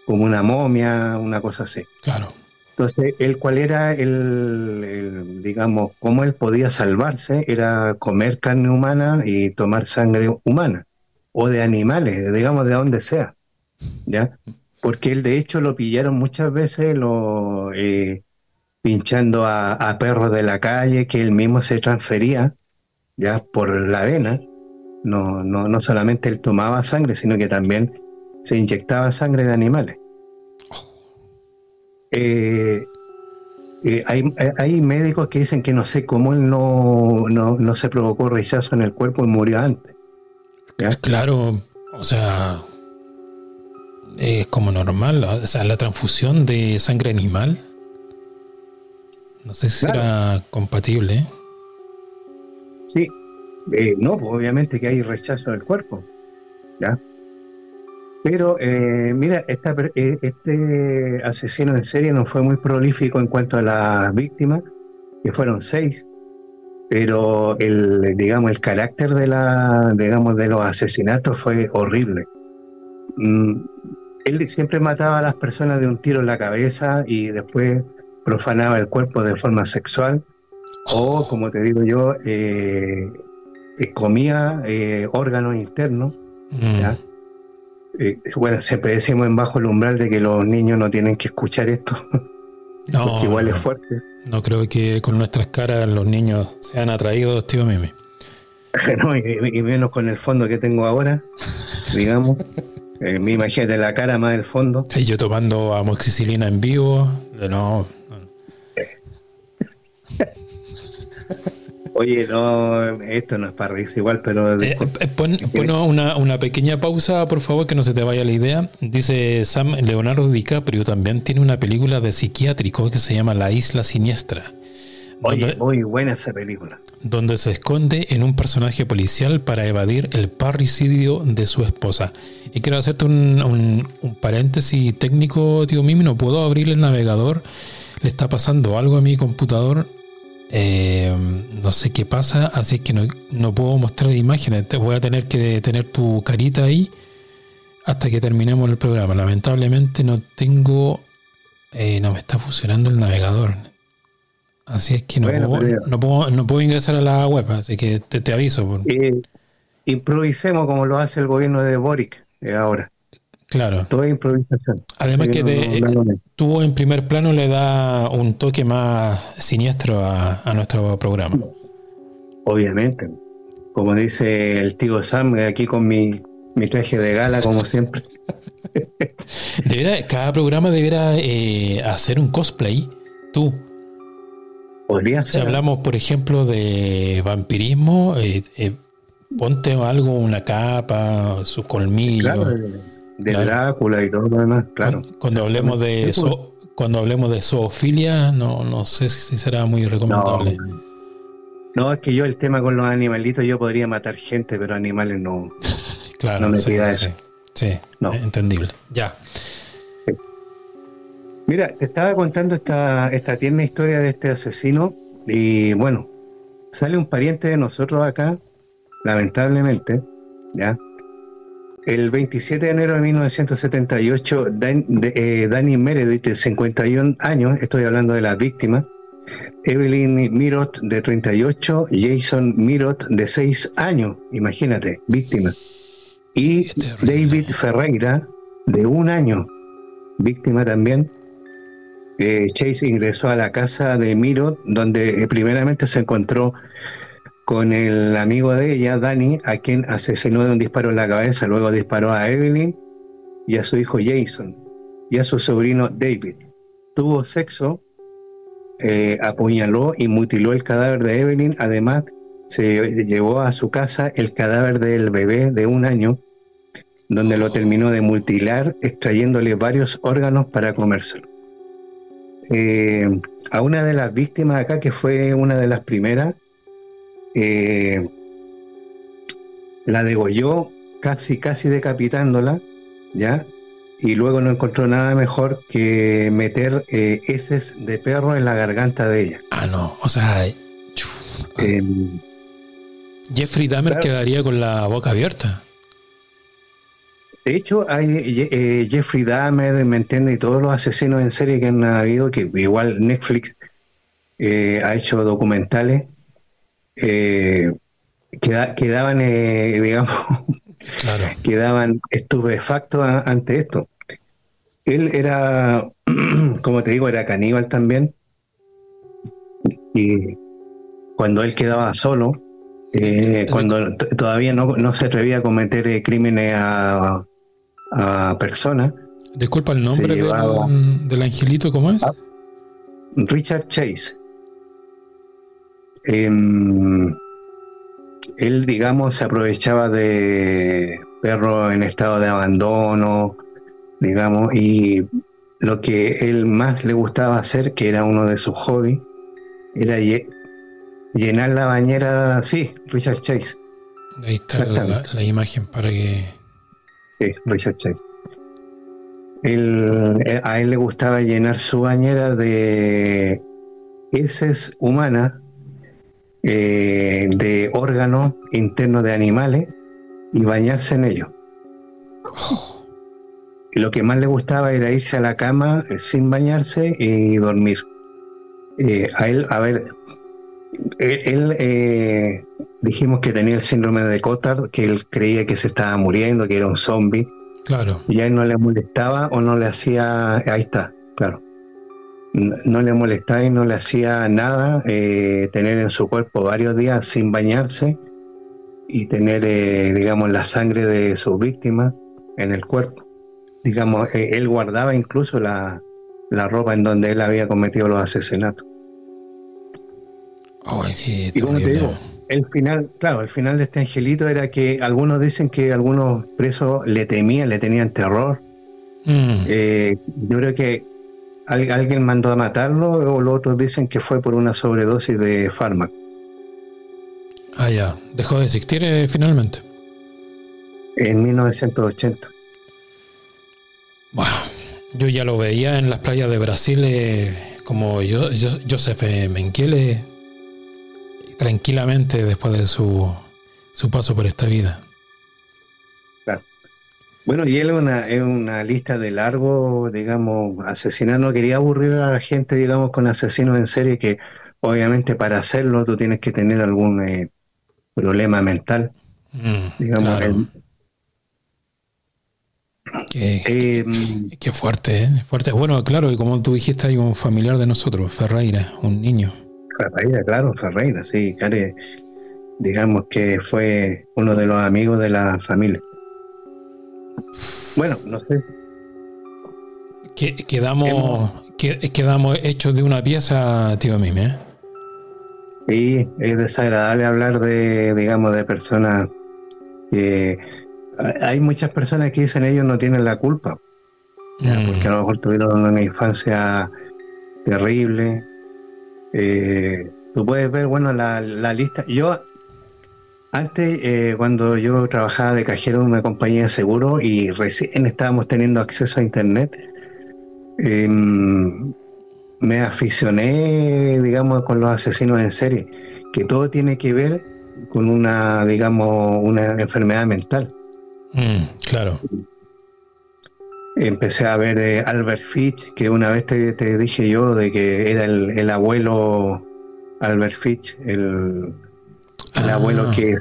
Speaker 4: como una momia, una cosa así.
Speaker 2: Claro.
Speaker 4: Entonces, ¿cuál era digamos, cómo él podía salvarse? Era comer carne humana y tomar sangre humana, o de animales, digamos, de donde sea, ¿ya? Porque él, de hecho, lo pillaron muchas veces, pinchando a perros de la calle, que él mismo se transfería, ya, por la vena. No solamente él tomaba sangre, sino que también se inyectaba sangre de animales. Hay médicos que dicen que no sé cómo él no se provocó rechazo en el cuerpo y murió antes, ¿ya?
Speaker 2: Claro, o sea, es como normal, o sea, la transfusión de sangre animal, no sé si será compatible, ¿eh?
Speaker 4: Sí, no, pues obviamente que hay rechazo del cuerpo, ¿ya? Pero mira, este asesino en serie no fue muy prolífico en cuanto a las víctimas, que fueron 6, pero digamos, el carácter de los asesinatos fue horrible. Él siempre mataba a las personas de un tiro en la cabeza y después profanaba el cuerpo de forma sexual, o, como te digo yo, comía órganos internos, ¿ya? Bueno, siempre decimos en bajo el umbral de que los niños no tienen que escuchar esto, porque igual es fuerte.
Speaker 2: No creo que con nuestras caras los niños sean atraídos, tío Mimi.
Speaker 4: No, y menos con el fondo que tengo ahora, digamos. Imagínate la cara más el fondo.
Speaker 2: Y yo tomando amoxicilina en vivo, no.
Speaker 4: Oye, no, esto no es para reírse igual, pero...
Speaker 2: Pon una pequeña pausa, por favor, que no se te vaya la idea. Dice Sam, Leonardo DiCaprio también tiene una película de psiquiátrico que se llama La Isla Siniestra.
Speaker 4: Oye, muy buena esa película.
Speaker 2: Donde se esconde en un personaje policial para evadir el parricidio de su esposa. Y quiero hacerte un paréntesis técnico, tío Mimi, no puedo abrir el navegador. Le está pasando algo a mi computador. No sé qué pasa, así que no puedo mostrar imágenes. Te voy a tener que tener tu carita ahí hasta que terminemos el programa. Lamentablemente no tengo, no me está funcionando el navegador, así es que no puedo ingresar a la web, así que te aviso.
Speaker 4: Improvisemos como lo hace el gobierno de Boric ahora.
Speaker 2: Claro.
Speaker 4: Toda improvisación.
Speaker 2: Además que tú en primer plano le da un toque más siniestro a nuestro programa.
Speaker 4: Obviamente. Como dice el tío Sam, aquí con mi traje de gala, como siempre.
Speaker 2: Cada programa deberá hacer un cosplay. Tú.
Speaker 4: Podría ser.
Speaker 2: Si hablamos, por ejemplo, de vampirismo, ponte algo, una capa, su colmillo.
Speaker 4: Claro, de Drácula y todo lo demás, claro.
Speaker 2: Cuando hablemos de zoofilia, no sé si será muy recomendable.
Speaker 4: No, es que yo el tema con los animalitos, yo podría matar gente, pero animales no.
Speaker 2: Claro,
Speaker 4: no me pida eso.
Speaker 2: Sí, no. Entendible. Ya.
Speaker 4: Sí. Mira, te estaba contando esta tierna historia de este asesino y bueno, sale un pariente de nosotros acá, lamentablemente, ¿ya? El 27 de enero de 1978, Danny Meredith, de 51 años, estoy hablando de las víctimas, Evelyn Mirot, de 38, Jason Mirot, de 6 años, imagínate, víctima, y David Ferreira, de 1 año, víctima también. Chase ingresó a la casa de Mirot, donde primeramente se encontró con el amigo de ella, Danny, a quien asesinó de un disparo en la cabeza. Luego disparó a Evelyn y a su hijo Jason y a su sobrino David. Tuvo sexo, apuñaló y mutiló el cadáver de Evelyn. Además, se llevó a su casa el cadáver del bebé de 1 año donde lo terminó de mutilar, extrayéndole varios órganos para comérselo. A una de las víctimas acá, que fue una de las primeras, la degolló casi decapitándola, ¿ya? Y luego no encontró nada mejor que meter heces de perro en la garganta de ella.
Speaker 2: Ah, no, o sea, Jeffrey Dahmer
Speaker 4: claro,
Speaker 2: quedaría con la boca abierta.
Speaker 4: de hecho, hay Jeffrey Dahmer, ¿me entiendes? Y todos los asesinos en serie que han habido, que igual Netflix ha hecho documentales, quedaban, digamos,
Speaker 2: Claro.
Speaker 4: quedaban estupefactos ante esto. Él era, como te digo, era caníbal también, y cuando él quedaba solo, cuando todavía no se atrevía a cometer crímenes a personas,
Speaker 2: Disculpa el
Speaker 4: se
Speaker 2: nombre
Speaker 4: llevaba
Speaker 2: del angelito, ¿cómo es?
Speaker 4: Richard Chase. Él, digamos, se aprovechaba de perros en estado de abandono, digamos, y lo que él más le gustaba hacer, que era uno de sus hobbies, era llenar la bañera. Sí, Richard Chase,
Speaker 2: Ahí está
Speaker 4: exactamente.
Speaker 2: la imagen para que...
Speaker 4: Sí, Richard Chase. A él le gustaba llenar su bañera de heces humanas, de órganos internos de animales, y bañarse en ellos. Y lo que más le gustaba era irse a la cama sin bañarse y dormir. A él, a ver, dijimos que tenía el síndrome de Cotard, que él creía que se estaba muriendo, que era un zombie,
Speaker 2: Claro.
Speaker 4: y a él no le molestaba o no le hacía, ahí está, claro, no le molestaba y no le hacía nada tener en su cuerpo varios días sin bañarse y tener, digamos, la sangre de sus víctimas en el cuerpo. Digamos, él guardaba incluso la ropa en donde él había cometido los asesinatos.
Speaker 2: Ay, sí,
Speaker 4: Y como te
Speaker 2: terrible.
Speaker 4: digo, el final, claro, el final de este angelito era que algunos dicen que algunos presos le temían, le tenían terror. Yo creo que alguien mandó a matarlo, o los otros dicen que fue por una sobredosis de fármaco.
Speaker 2: Ah, ya. Dejó de existir finalmente.
Speaker 4: En 1980.
Speaker 2: Bueno, yo ya lo veía en las playas de Brasil como Joseph Mengele, tranquilamente después de su paso por esta vida.
Speaker 4: Claro. Bueno, y él es una lista de largo, digamos, asesinar. No quería aburrir a la gente, digamos, con asesinos en serie, que obviamente para hacerlo tú tienes que tener algún problema mental, digamos.
Speaker 2: Claro. Qué fuerte, ¿eh? Fuerte. Bueno, claro, y como tú dijiste, hay un familiar de nosotros, Ferreira, un niño.
Speaker 4: Ferreira, claro, Ferreira, sí, Care, digamos que fue uno de los amigos de la familia. Bueno, no sé.
Speaker 2: Quedamos hechos de una pieza, tío Mime, ¿eh?
Speaker 4: Sí, es desagradable hablar de, digamos, de personas que... Hay muchas personas que dicen ellos no tienen la culpa, porque a lo mejor tuvieron una infancia terrible. Tú puedes ver, bueno, la lista. Yo antes, cuando yo trabajaba de cajero en una compañía de seguro y recién estábamos teniendo acceso a internet, me aficioné, digamos, con los asesinos en serie, que todo tiene que ver con una, digamos, una enfermedad mental.
Speaker 2: Claro.
Speaker 4: Empecé a ver Albert Fitch, que una vez te dije yo de que era el abuelo Albert Fitch, el abuelo que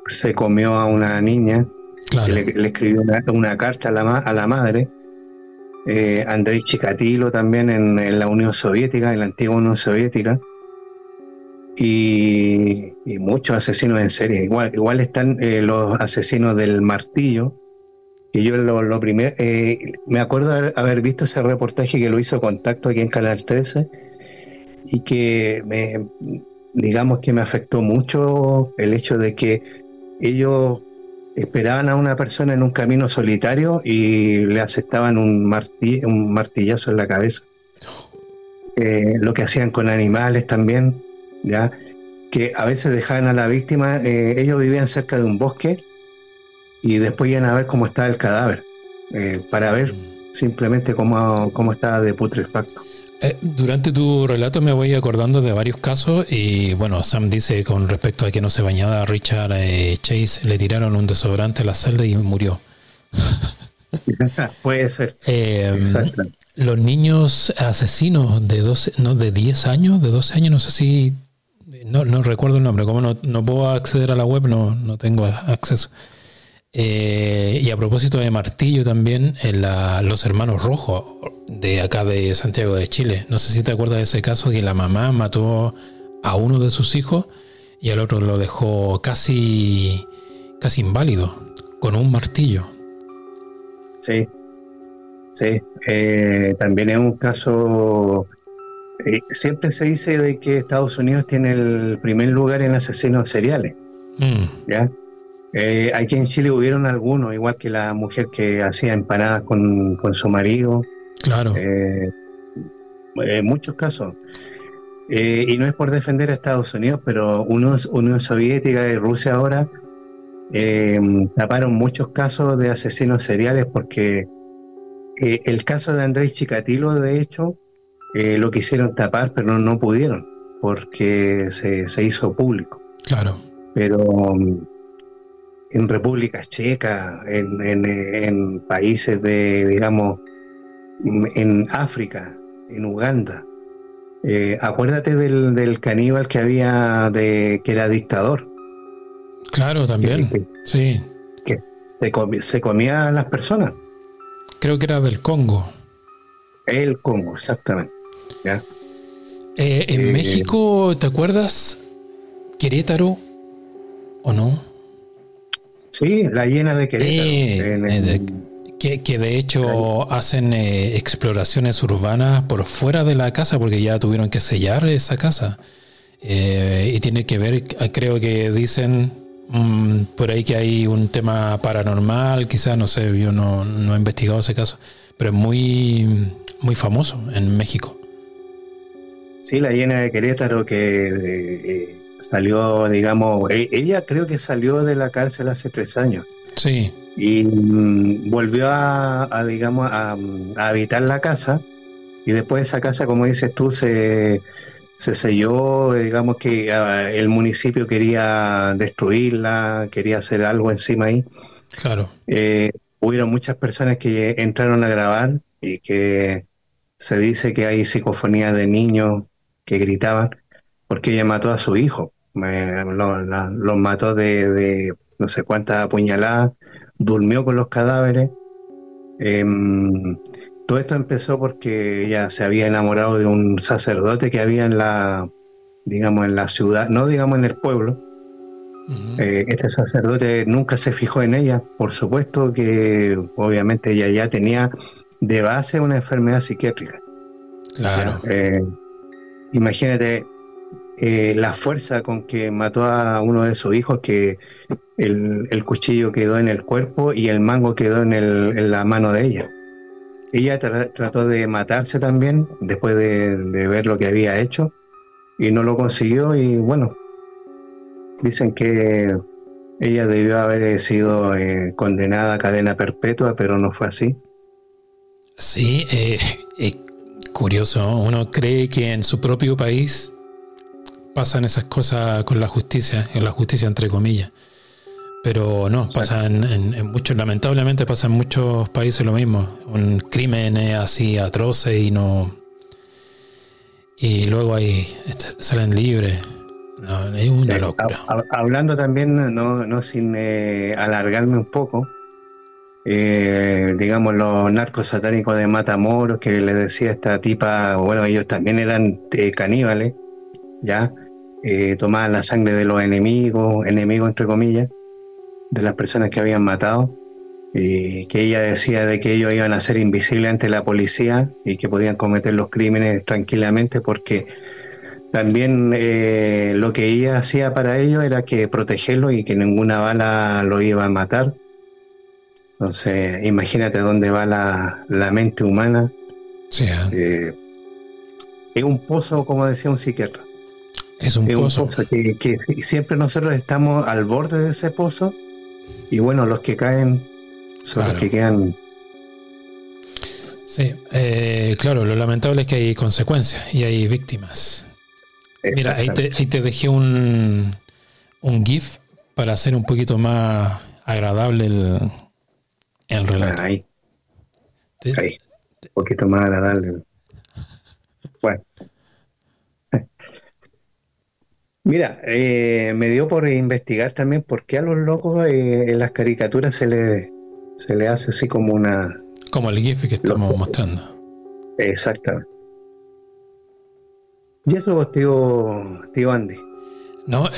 Speaker 4: se comió a una niña,
Speaker 2: claro,
Speaker 4: que le escribió una carta a la madre. Andrei Chikatilo también en la Unión Soviética, en la antigua Unión Soviética. Y muchos asesinos en serie. Igual están los asesinos del martillo, que yo lo primero, me acuerdo haber visto ese reportaje que lo hizo Contacto aquí en Canal 13, y que digamos que me afectó mucho el hecho de que ellos esperaban a una persona en un camino solitario y le aceptaban un martillazo en la cabeza. Lo que hacían con animales también, ya, que a veces dejaban a la víctima, ellos vivían cerca de un bosque y después iban a ver cómo estaba el cadáver, para ver simplemente cómo estaba de putrefacto.
Speaker 2: Durante tu relato me voy acordando de varios casos y bueno, Sam dice con respecto a que no se bañaba Richard Chase, le tiraron un desodorante a la celda y murió.
Speaker 4: Puede ser.
Speaker 2: Exacto. Los niños asesinos de 12, no, de 10 años, de 12 años, no sé si, no recuerdo el nombre, como no puedo acceder a la web, no tengo acceso. Y a propósito de martillo también, los hermanos Rojos de acá de Santiago de Chile. No sé si te acuerdas de ese caso que la mamá mató a uno de sus hijos y al otro lo dejó casi inválido con un martillo.
Speaker 4: Sí. También es un caso. Siempre se dice de que Estados Unidos tiene el primer lugar en asesinos seriales. ¿Ya? Aquí en Chile hubieron algunos, igual que la mujer que hacía empanadas con su marido.
Speaker 2: Claro.
Speaker 4: Muchos casos. Y no es por defender a Estados Unidos, pero Unión Soviética y Rusia ahora taparon muchos casos de asesinos seriales porque el caso de Andrés Chikatilo, de hecho, lo quisieron tapar, pero no pudieron porque se hizo público.
Speaker 2: Claro.
Speaker 4: Pero en República Checa, en países digamos, en África, en Uganda. Acuérdate del caníbal que había, que era dictador.
Speaker 2: Claro, también, sí.
Speaker 4: Que se comía a las personas.
Speaker 2: Creo que era del Congo.
Speaker 4: El Congo, exactamente. ¿Ya?
Speaker 2: En México, ¿te acuerdas? Querétaro, ¿o no?
Speaker 4: Sí, la llena de Querétaro.
Speaker 2: Que de hecho hacen exploraciones urbanas por fuera de la casa porque ya tuvieron que sellar esa casa. Y tiene que ver, creo que dicen por ahí que hay un tema paranormal, quizás, no sé, yo no he investigado ese caso, pero es muy, muy famoso en México.
Speaker 4: Sí, la llena de Querétaro que salió, digamos, ella creo que salió de la cárcel hace 3 años.
Speaker 2: Sí.
Speaker 4: Y volvió digamos, a habitar la casa, y después esa casa, como dices tú, se selló, digamos que el municipio quería destruirla, quería hacer algo encima ahí.
Speaker 2: Claro.
Speaker 4: Hubieron muchas personas que entraron a grabar y que se dice que hay psicofonías de niños que gritaban porque ella mató a su hijo. Los mató de no sé cuántas apuñaladas, durmió con los cadáveres. Todo esto empezó porque ella se había enamorado de un sacerdote que había en la ciudad, no digamos en el pueblo. Uh-huh. Este sacerdote nunca se fijó en ella, por supuesto que obviamente ella ya tenía de base una enfermedad psiquiátrica.
Speaker 2: Claro.
Speaker 4: Imagínate la fuerza con que mató a uno de sus hijos, que el cuchillo quedó en el cuerpo y el mango quedó en la mano de ella. Ella trató de matarse también después de ver lo que había hecho y no lo consiguió, y bueno, dicen que ella debió haber sido condenada a cadena perpetua, pero no fue así.
Speaker 2: Sí, curioso. Uno cree que en su propio país pasan esas cosas con la justicia entre comillas, pero no, pasa en muchos, lamentablemente pasa en muchos países lo mismo, un crimen así atroces y luego ahí salen libres. No, es una locura.
Speaker 4: Hablando también, no sin alargarme un poco, digamos, los narcos satánicos de Matamoros, que le decía esta tipa, bueno, ellos también eran caníbales, ya, tomaban la sangre de los enemigos entre comillas, de las personas que habían matado, que ella decía de que ellos iban a ser invisibles ante la policía y que podían cometer los crímenes tranquilamente porque También lo que ella hacía para ellos era que protegerlo y que ninguna bala lo iba a matar. Entonces, imagínate dónde va la mente humana.
Speaker 2: Sí,
Speaker 4: Es un pozo, como decía un psiquiatra.
Speaker 2: es un
Speaker 4: Es un
Speaker 2: pozo.
Speaker 4: pozo que siempre nosotros estamos al borde de ese pozo. Y bueno, los que caen son
Speaker 2: Claro.
Speaker 4: los que quedan.
Speaker 2: Sí, claro, lo lamentable es que hay consecuencias y hay víctimas. Mira, ahí te dejé un GIF para hacer un poquito más agradable el relato.
Speaker 4: Ahí,
Speaker 2: Te-
Speaker 4: ahí. Un poquito más agradable. Bueno. Mira, me dio por investigar también por qué a los locos en las caricaturas se le hace así como una...
Speaker 2: Como el GIF que estamos mostrando.
Speaker 4: Exactamente. Y eso vos, tío Andy.
Speaker 2: No,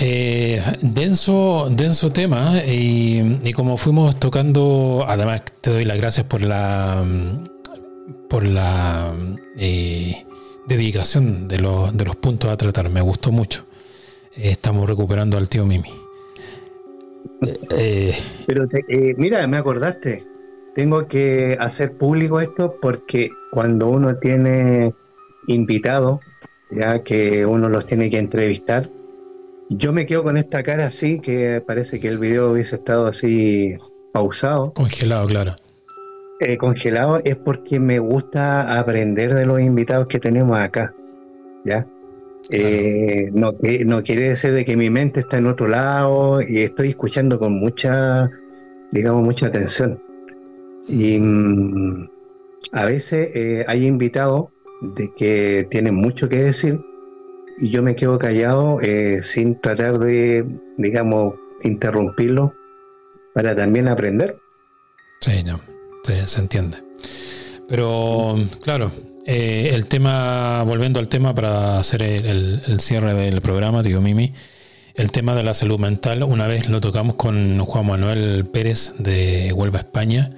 Speaker 2: denso tema y como fuimos tocando, además te doy las gracias por la dedicación de los puntos a tratar, me gustó mucho. Estamos recuperando al tío Mimi.
Speaker 4: Pero mira, me acordaste, tengo que hacer público esto porque cuando uno tiene invitados, ya que uno los tiene que entrevistar, yo me quedo con esta cara así, que parece que el video hubiese estado así pausado,
Speaker 2: Congelado, claro.
Speaker 4: congelado, es porque me gusta aprender de los invitados que tenemos acá, ¿ya? No quiere decir de que mi mente está en otro lado y estoy escuchando con mucha atención. Y a veces hay invitados de que tienen mucho que decir y yo me quedo callado sin tratar de, digamos, interrumpirlo para también aprender.
Speaker 2: Sí, no, se entiende. Pero, claro, el tema, volviendo al tema para hacer el cierre del programa, tío Mimi, el tema de la salud mental, una vez lo tocamos con Juan Manuel Pérez de Huelva, España,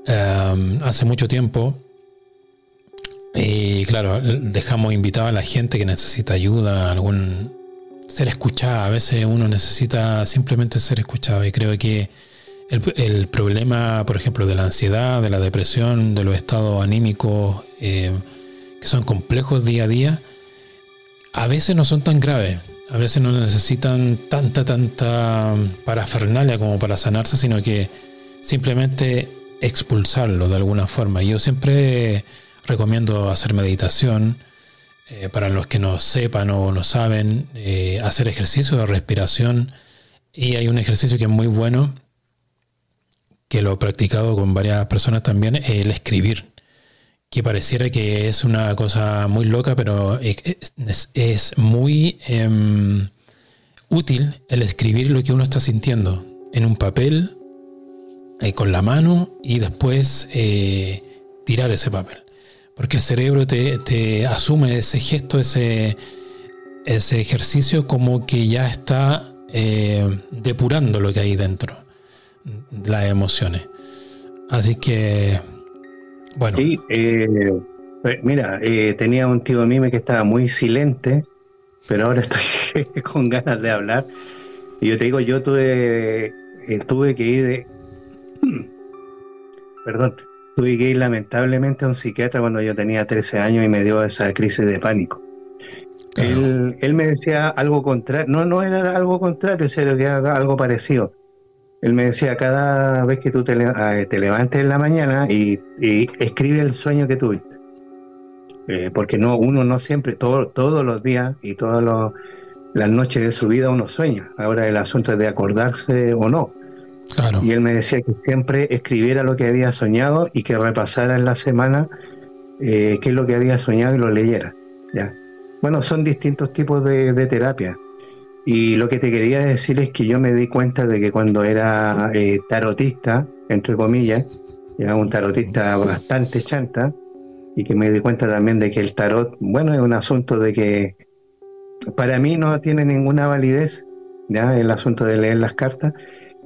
Speaker 2: hace mucho tiempo. Y claro, dejamos invitada a la gente que necesita ayuda, ser escuchada. A veces uno necesita simplemente ser escuchado y creo que el problema, por ejemplo, de la ansiedad, de la depresión, de los estados anímicos que son complejos día a día, a veces no son tan graves, a veces no necesitan tanta parafernalia como para sanarse, sino que simplemente expulsarlo de alguna forma. Yo siempre recomiendo hacer meditación, para los que no sepan o no saben, hacer ejercicio de respiración, y hay un ejercicio que es muy bueno, que lo he practicado con varias personas también, el escribir, que pareciera que es una cosa muy loca, pero es muy útil el escribir lo que uno está sintiendo en un papel, con la mano, y después tirar ese papel, porque el cerebro te asume ese gesto, ese ejercicio como que ya está depurando lo que hay dentro, las emociones. Así que, bueno.
Speaker 4: Sí, mira, tenía un tío mío que estaba muy silente, pero ahora estoy con ganas de hablar. Y yo te digo, yo tuve que ir, tuve que ir lamentablemente a un psiquiatra cuando yo tenía 13 años y me dio esa crisis de pánico. Claro. Él me decía algo contrario, no era algo contrario, era algo parecido. Él me decía, cada vez que tú te levantes en la mañana y escribe el sueño que tuviste. Porque uno no siempre, todos los días y todas las noches de su vida uno sueña. Ahora el asunto es de acordarse o no.
Speaker 2: Claro.
Speaker 4: Y él me decía que siempre escribiera lo que había soñado y que repasara en la semana qué es lo que había soñado y lo leyera. ¿Ya? Bueno, son distintos tipos de terapia. Y lo que te quería decir es que yo me di cuenta de que cuando era tarotista, entre comillas, era un tarotista bastante chanta, y que me di cuenta también de que el tarot, bueno, es un asunto de que para mí no tiene ninguna validez, ¿ya? El asunto de leer las cartas,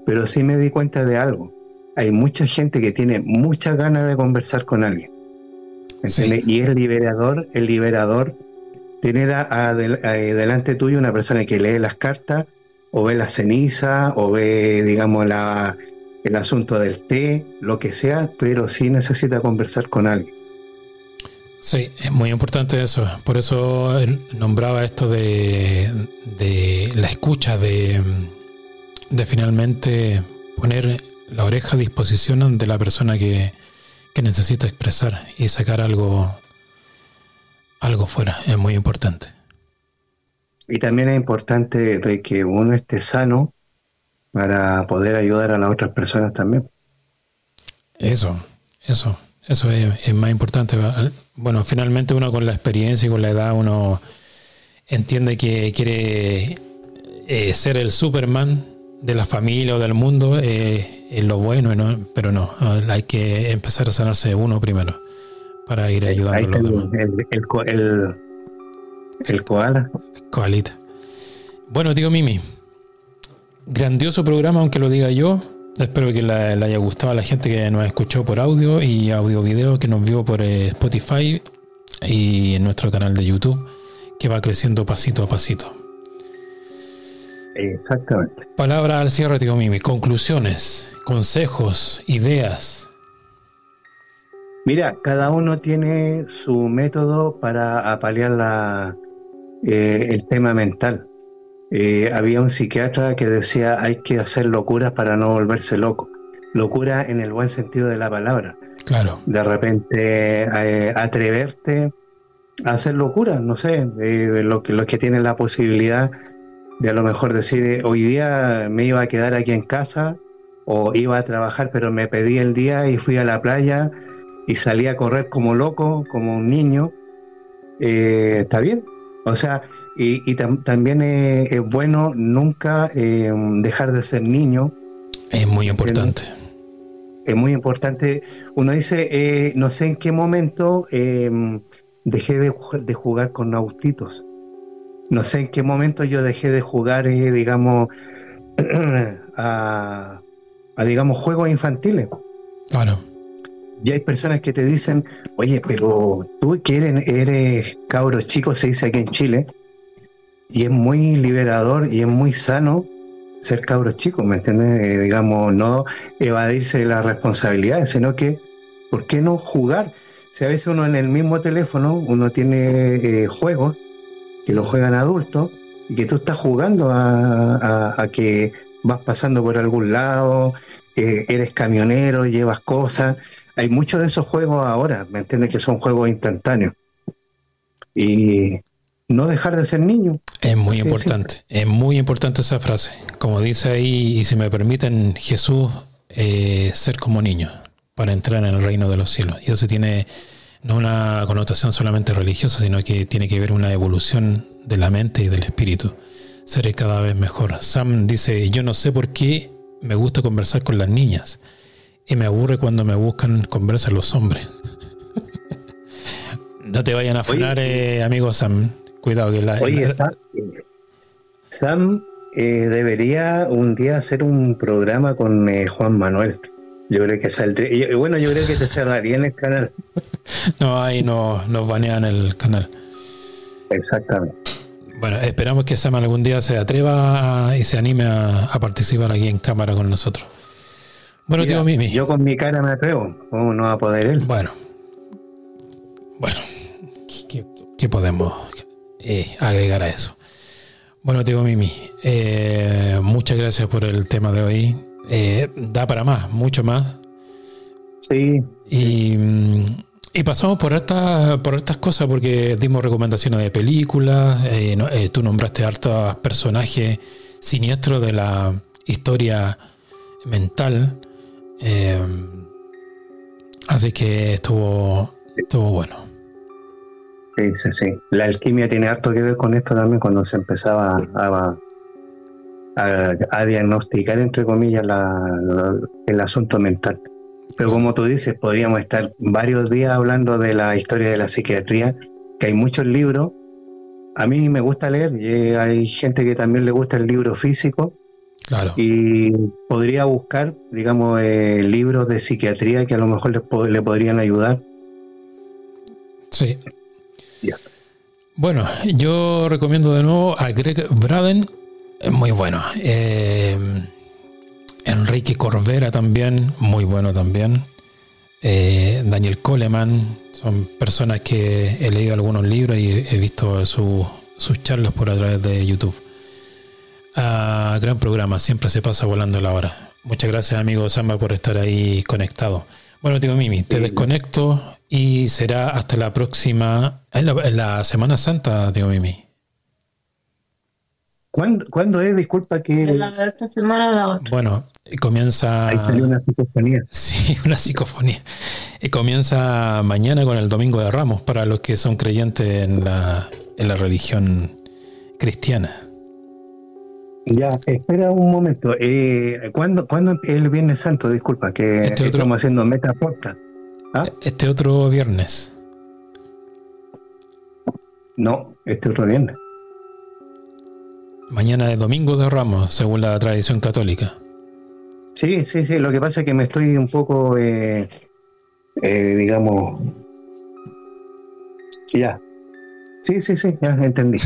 Speaker 4: pero sí me di cuenta de algo. Hay mucha gente que tiene muchas ganas de conversar con alguien, ¿entiendes? Sí. Y es liberador tener delante tuyo una persona que lee las cartas, o ve la ceniza, o ve, digamos, el asunto del té, lo que sea, pero sí necesita conversar con alguien.
Speaker 2: Sí, es muy importante eso. Por eso nombraba esto de la escucha, de finalmente poner la oreja a disposición de la persona que necesita expresar y sacar algo fuera. Es muy importante.
Speaker 4: Y también es importante de que uno esté sano para poder ayudar a las otras personas también.
Speaker 2: Eso es más importante. Bueno, finalmente uno con la experiencia y con la edad uno entiende que quiere ser el Superman de la familia o del mundo, es lo bueno, ¿no? Pero no, hay que empezar a sanarse uno primero para ir ayudando a los demás.
Speaker 4: El koala.
Speaker 2: Koalita. Bueno, tío Mimi, grandioso programa, aunque lo diga yo. Espero que le haya gustado a la gente que nos escuchó por audio y audio-video, que nos vio por Spotify y en nuestro canal de YouTube, que va creciendo pasito a pasito.
Speaker 4: Exactamente.
Speaker 2: Palabra al cierre, tío Mimi. Conclusiones, consejos, ideas.
Speaker 4: Mira, cada uno tiene su método para paliar el tema mental. Había un psiquiatra que decía hay que hacer locuras para no volverse loco. Locura en el buen sentido de la palabra.
Speaker 2: Claro.
Speaker 4: De repente atreverte a hacer locuras, no sé, los que tienen la posibilidad de a lo mejor decir hoy día me iba a quedar aquí en casa o iba a trabajar, pero me pedí el día y fui a la playa y salí a correr como loco, como un niño. Está bien. O sea, también es bueno nunca dejar de ser niño.
Speaker 2: Es muy importante.
Speaker 4: Es muy importante. Uno dice, no sé en qué momento dejé de jugar con autitos. No sé en qué momento yo dejé de jugar, digamos, digamos, juegos infantiles.
Speaker 2: Claro.
Speaker 4: Y hay personas que te dicen, oye, pero tú que eres cabro chico, se dice aquí en Chile, y es muy liberador y es muy sano ser cabro chico, ¿me entiendes? Digamos, no evadirse de las responsabilidades, sino que, ¿por qué no jugar? Si a veces uno en el mismo teléfono, uno tiene juegos que lo juegan adultos y que tú estás jugando a que vas pasando por algún lado, eres camionero, llevas cosas. Hay muchos de esos juegos ahora, ¿me entiendes? Que son juegos instantáneos. Y no dejar de ser niño.
Speaker 2: Es muy importante, es muy importante esa frase. Como dice ahí, y si me permiten, Jesús, ser como niño para entrar en el reino de los cielos. Y eso tiene no una connotación solamente religiosa, sino que tiene que ver una evolución de la mente y del espíritu. Seré cada vez mejor. Sam dice, yo no sé por qué me gusta conversar con las niñas y me aburre cuando me buscan conversar los hombres. No te vayan a funar, amigo Sam. Cuidado que
Speaker 4: Sam debería un día hacer un programa con Juan Manuel. Yo creo que saldría. Bueno, yo creo que te cerraría en el canal.
Speaker 2: No, ahí nos banean el canal.
Speaker 4: Exactamente.
Speaker 2: Bueno, esperamos que Sam algún día se atreva y se anime a participar aquí en cámara con nosotros. Bueno,
Speaker 4: mira,
Speaker 2: tío Mimi.
Speaker 4: Yo con mi cara me atrevo. ¿Cómo no va a poder él?
Speaker 2: Bueno. ¿Qué podemos agregar a eso? Bueno, tío Mimi, muchas gracias por el tema de hoy. Da para más, mucho más.
Speaker 4: Sí.
Speaker 2: Y pasamos por estas cosas porque dimos recomendaciones de películas. Tú nombraste hartos personajes siniestros de la historia mental. Así que estuvo bueno.
Speaker 4: Sí. La alquimia tiene harto que ver con esto también cuando se empezaba a diagnosticar, entre comillas, el asunto mental. Pero como tú dices, podríamos estar varios días hablando de la historia de la psiquiatría, que hay muchos libros. A mí me gusta leer, y hay gente que también le gusta el libro físico.
Speaker 2: Claro.
Speaker 4: Y podría buscar, digamos, libros de psiquiatría que a lo mejor le podrían ayudar.
Speaker 2: Sí.
Speaker 4: Ya.
Speaker 2: Bueno, yo recomiendo de nuevo a Greg Braden, es muy bueno. Enrique Corbera también, muy bueno también. Daniel Coleman, son personas que he leído algunos libros y he visto sus charlas por a través de YouTube. Gran programa, siempre se pasa volando la hora. Muchas gracias, amigo Samba, por estar ahí conectado. Bueno, tío Mimi, te desconecto y será hasta la próxima, en la Semana Santa, tío Mimi.
Speaker 4: ¿Cuándo es? Disculpa que...
Speaker 5: Esta semana o la otra.
Speaker 2: Bueno, comienza...
Speaker 4: Ahí salió una psicofonía.
Speaker 2: Sí, una psicofonía. Y comienza mañana con el Domingo de Ramos, para los que son creyentes en la religión cristiana.
Speaker 4: Ya, espera un momento. ¿Cuándo el Viernes Santo? Disculpa, que estamos haciendo Meta Podcast. ¿Ah?
Speaker 2: Este otro viernes.
Speaker 4: No, este otro viernes.
Speaker 2: Mañana es Domingo de Ramos, según la tradición católica.
Speaker 4: Sí. Lo que pasa es que me estoy un poco, digamos... Ya. Sí, ya entendí.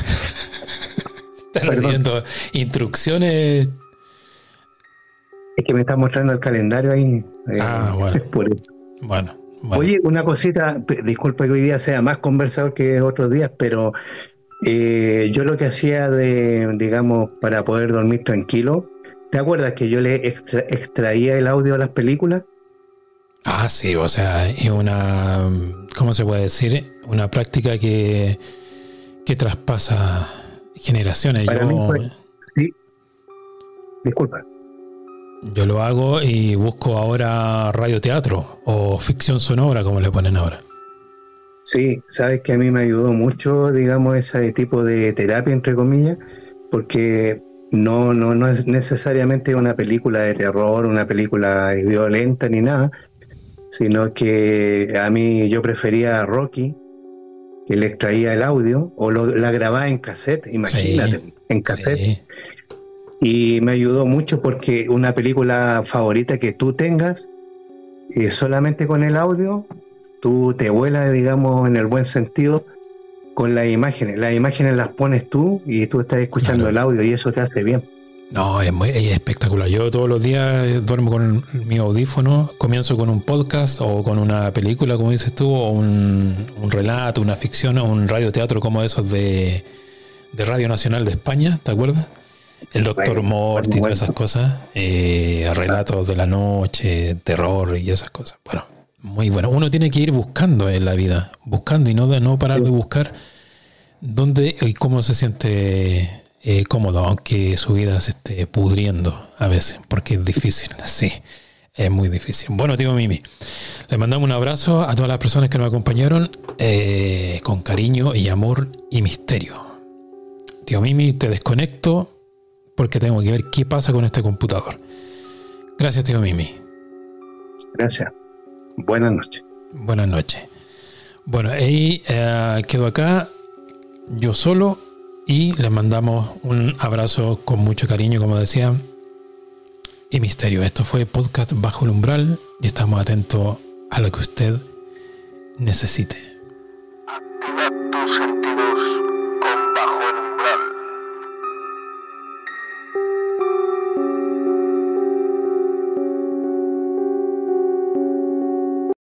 Speaker 2: Estás recibiendo instrucciones.
Speaker 4: Es que me está mostrando el calendario ahí.
Speaker 2: Bueno.
Speaker 4: Por eso.
Speaker 2: Bueno.
Speaker 4: Oye, una cosita, disculpa que hoy día sea más conversador que otros días, pero yo lo que hacía digamos, para poder dormir tranquilo, ¿te acuerdas que yo le extraía el audio a las películas?
Speaker 2: Sí, o sea, es una, ¿cómo se puede decir? Una práctica que traspasa generaciones.
Speaker 4: Para mí fue, sí. Disculpa.
Speaker 2: Yo lo hago y busco ahora radioteatro o ficción sonora, como le ponen ahora.
Speaker 4: Sí, sabes que a mí me ayudó mucho, digamos, ese tipo de terapia, entre comillas, porque no es necesariamente una película de terror, una película violenta ni nada, sino que a mí yo prefería Rocky, que le extraía el audio o la grababa en cassette, imagínate, en cassette. Sí. Y me ayudó mucho porque una película favorita que tú tengas, solamente con el audio, tú te vuelas, digamos, en el buen sentido, con las imágenes. Las imágenes las pones tú y tú estás escuchando el audio y eso te hace bien.
Speaker 2: No, es espectacular. Yo todos los días duermo con mi audífono, comienzo con un podcast o con una película, como dices tú, o un relato, una ficción o un radioteatro como esos de Radio Nacional de España, ¿te acuerdas? El Doctor Morty y todas esas cosas, relatos de la noche, terror y esas cosas. Bueno, muy bueno. Uno tiene que ir buscando en la vida, buscando y no parar de buscar dónde y cómo se siente cómodo, aunque su vida se esté pudriendo a veces, porque es difícil, sí, es muy difícil. Bueno, tío Mimi, le mandamos un abrazo a todas las personas que nos acompañaron con cariño y amor y misterio. Tío Mimi, te desconecto porque tengo que ver qué pasa con este computador. Gracias, tío Mimi.
Speaker 4: Gracias. Buenas noches.
Speaker 2: Buenas noches. Bueno, ahí quedo acá yo solo y les mandamos un abrazo con mucho cariño, como decía, y misterio. Esto fue Podcast Bajo el Umbral y estamos atentos a lo que usted necesite.
Speaker 3: Activa tu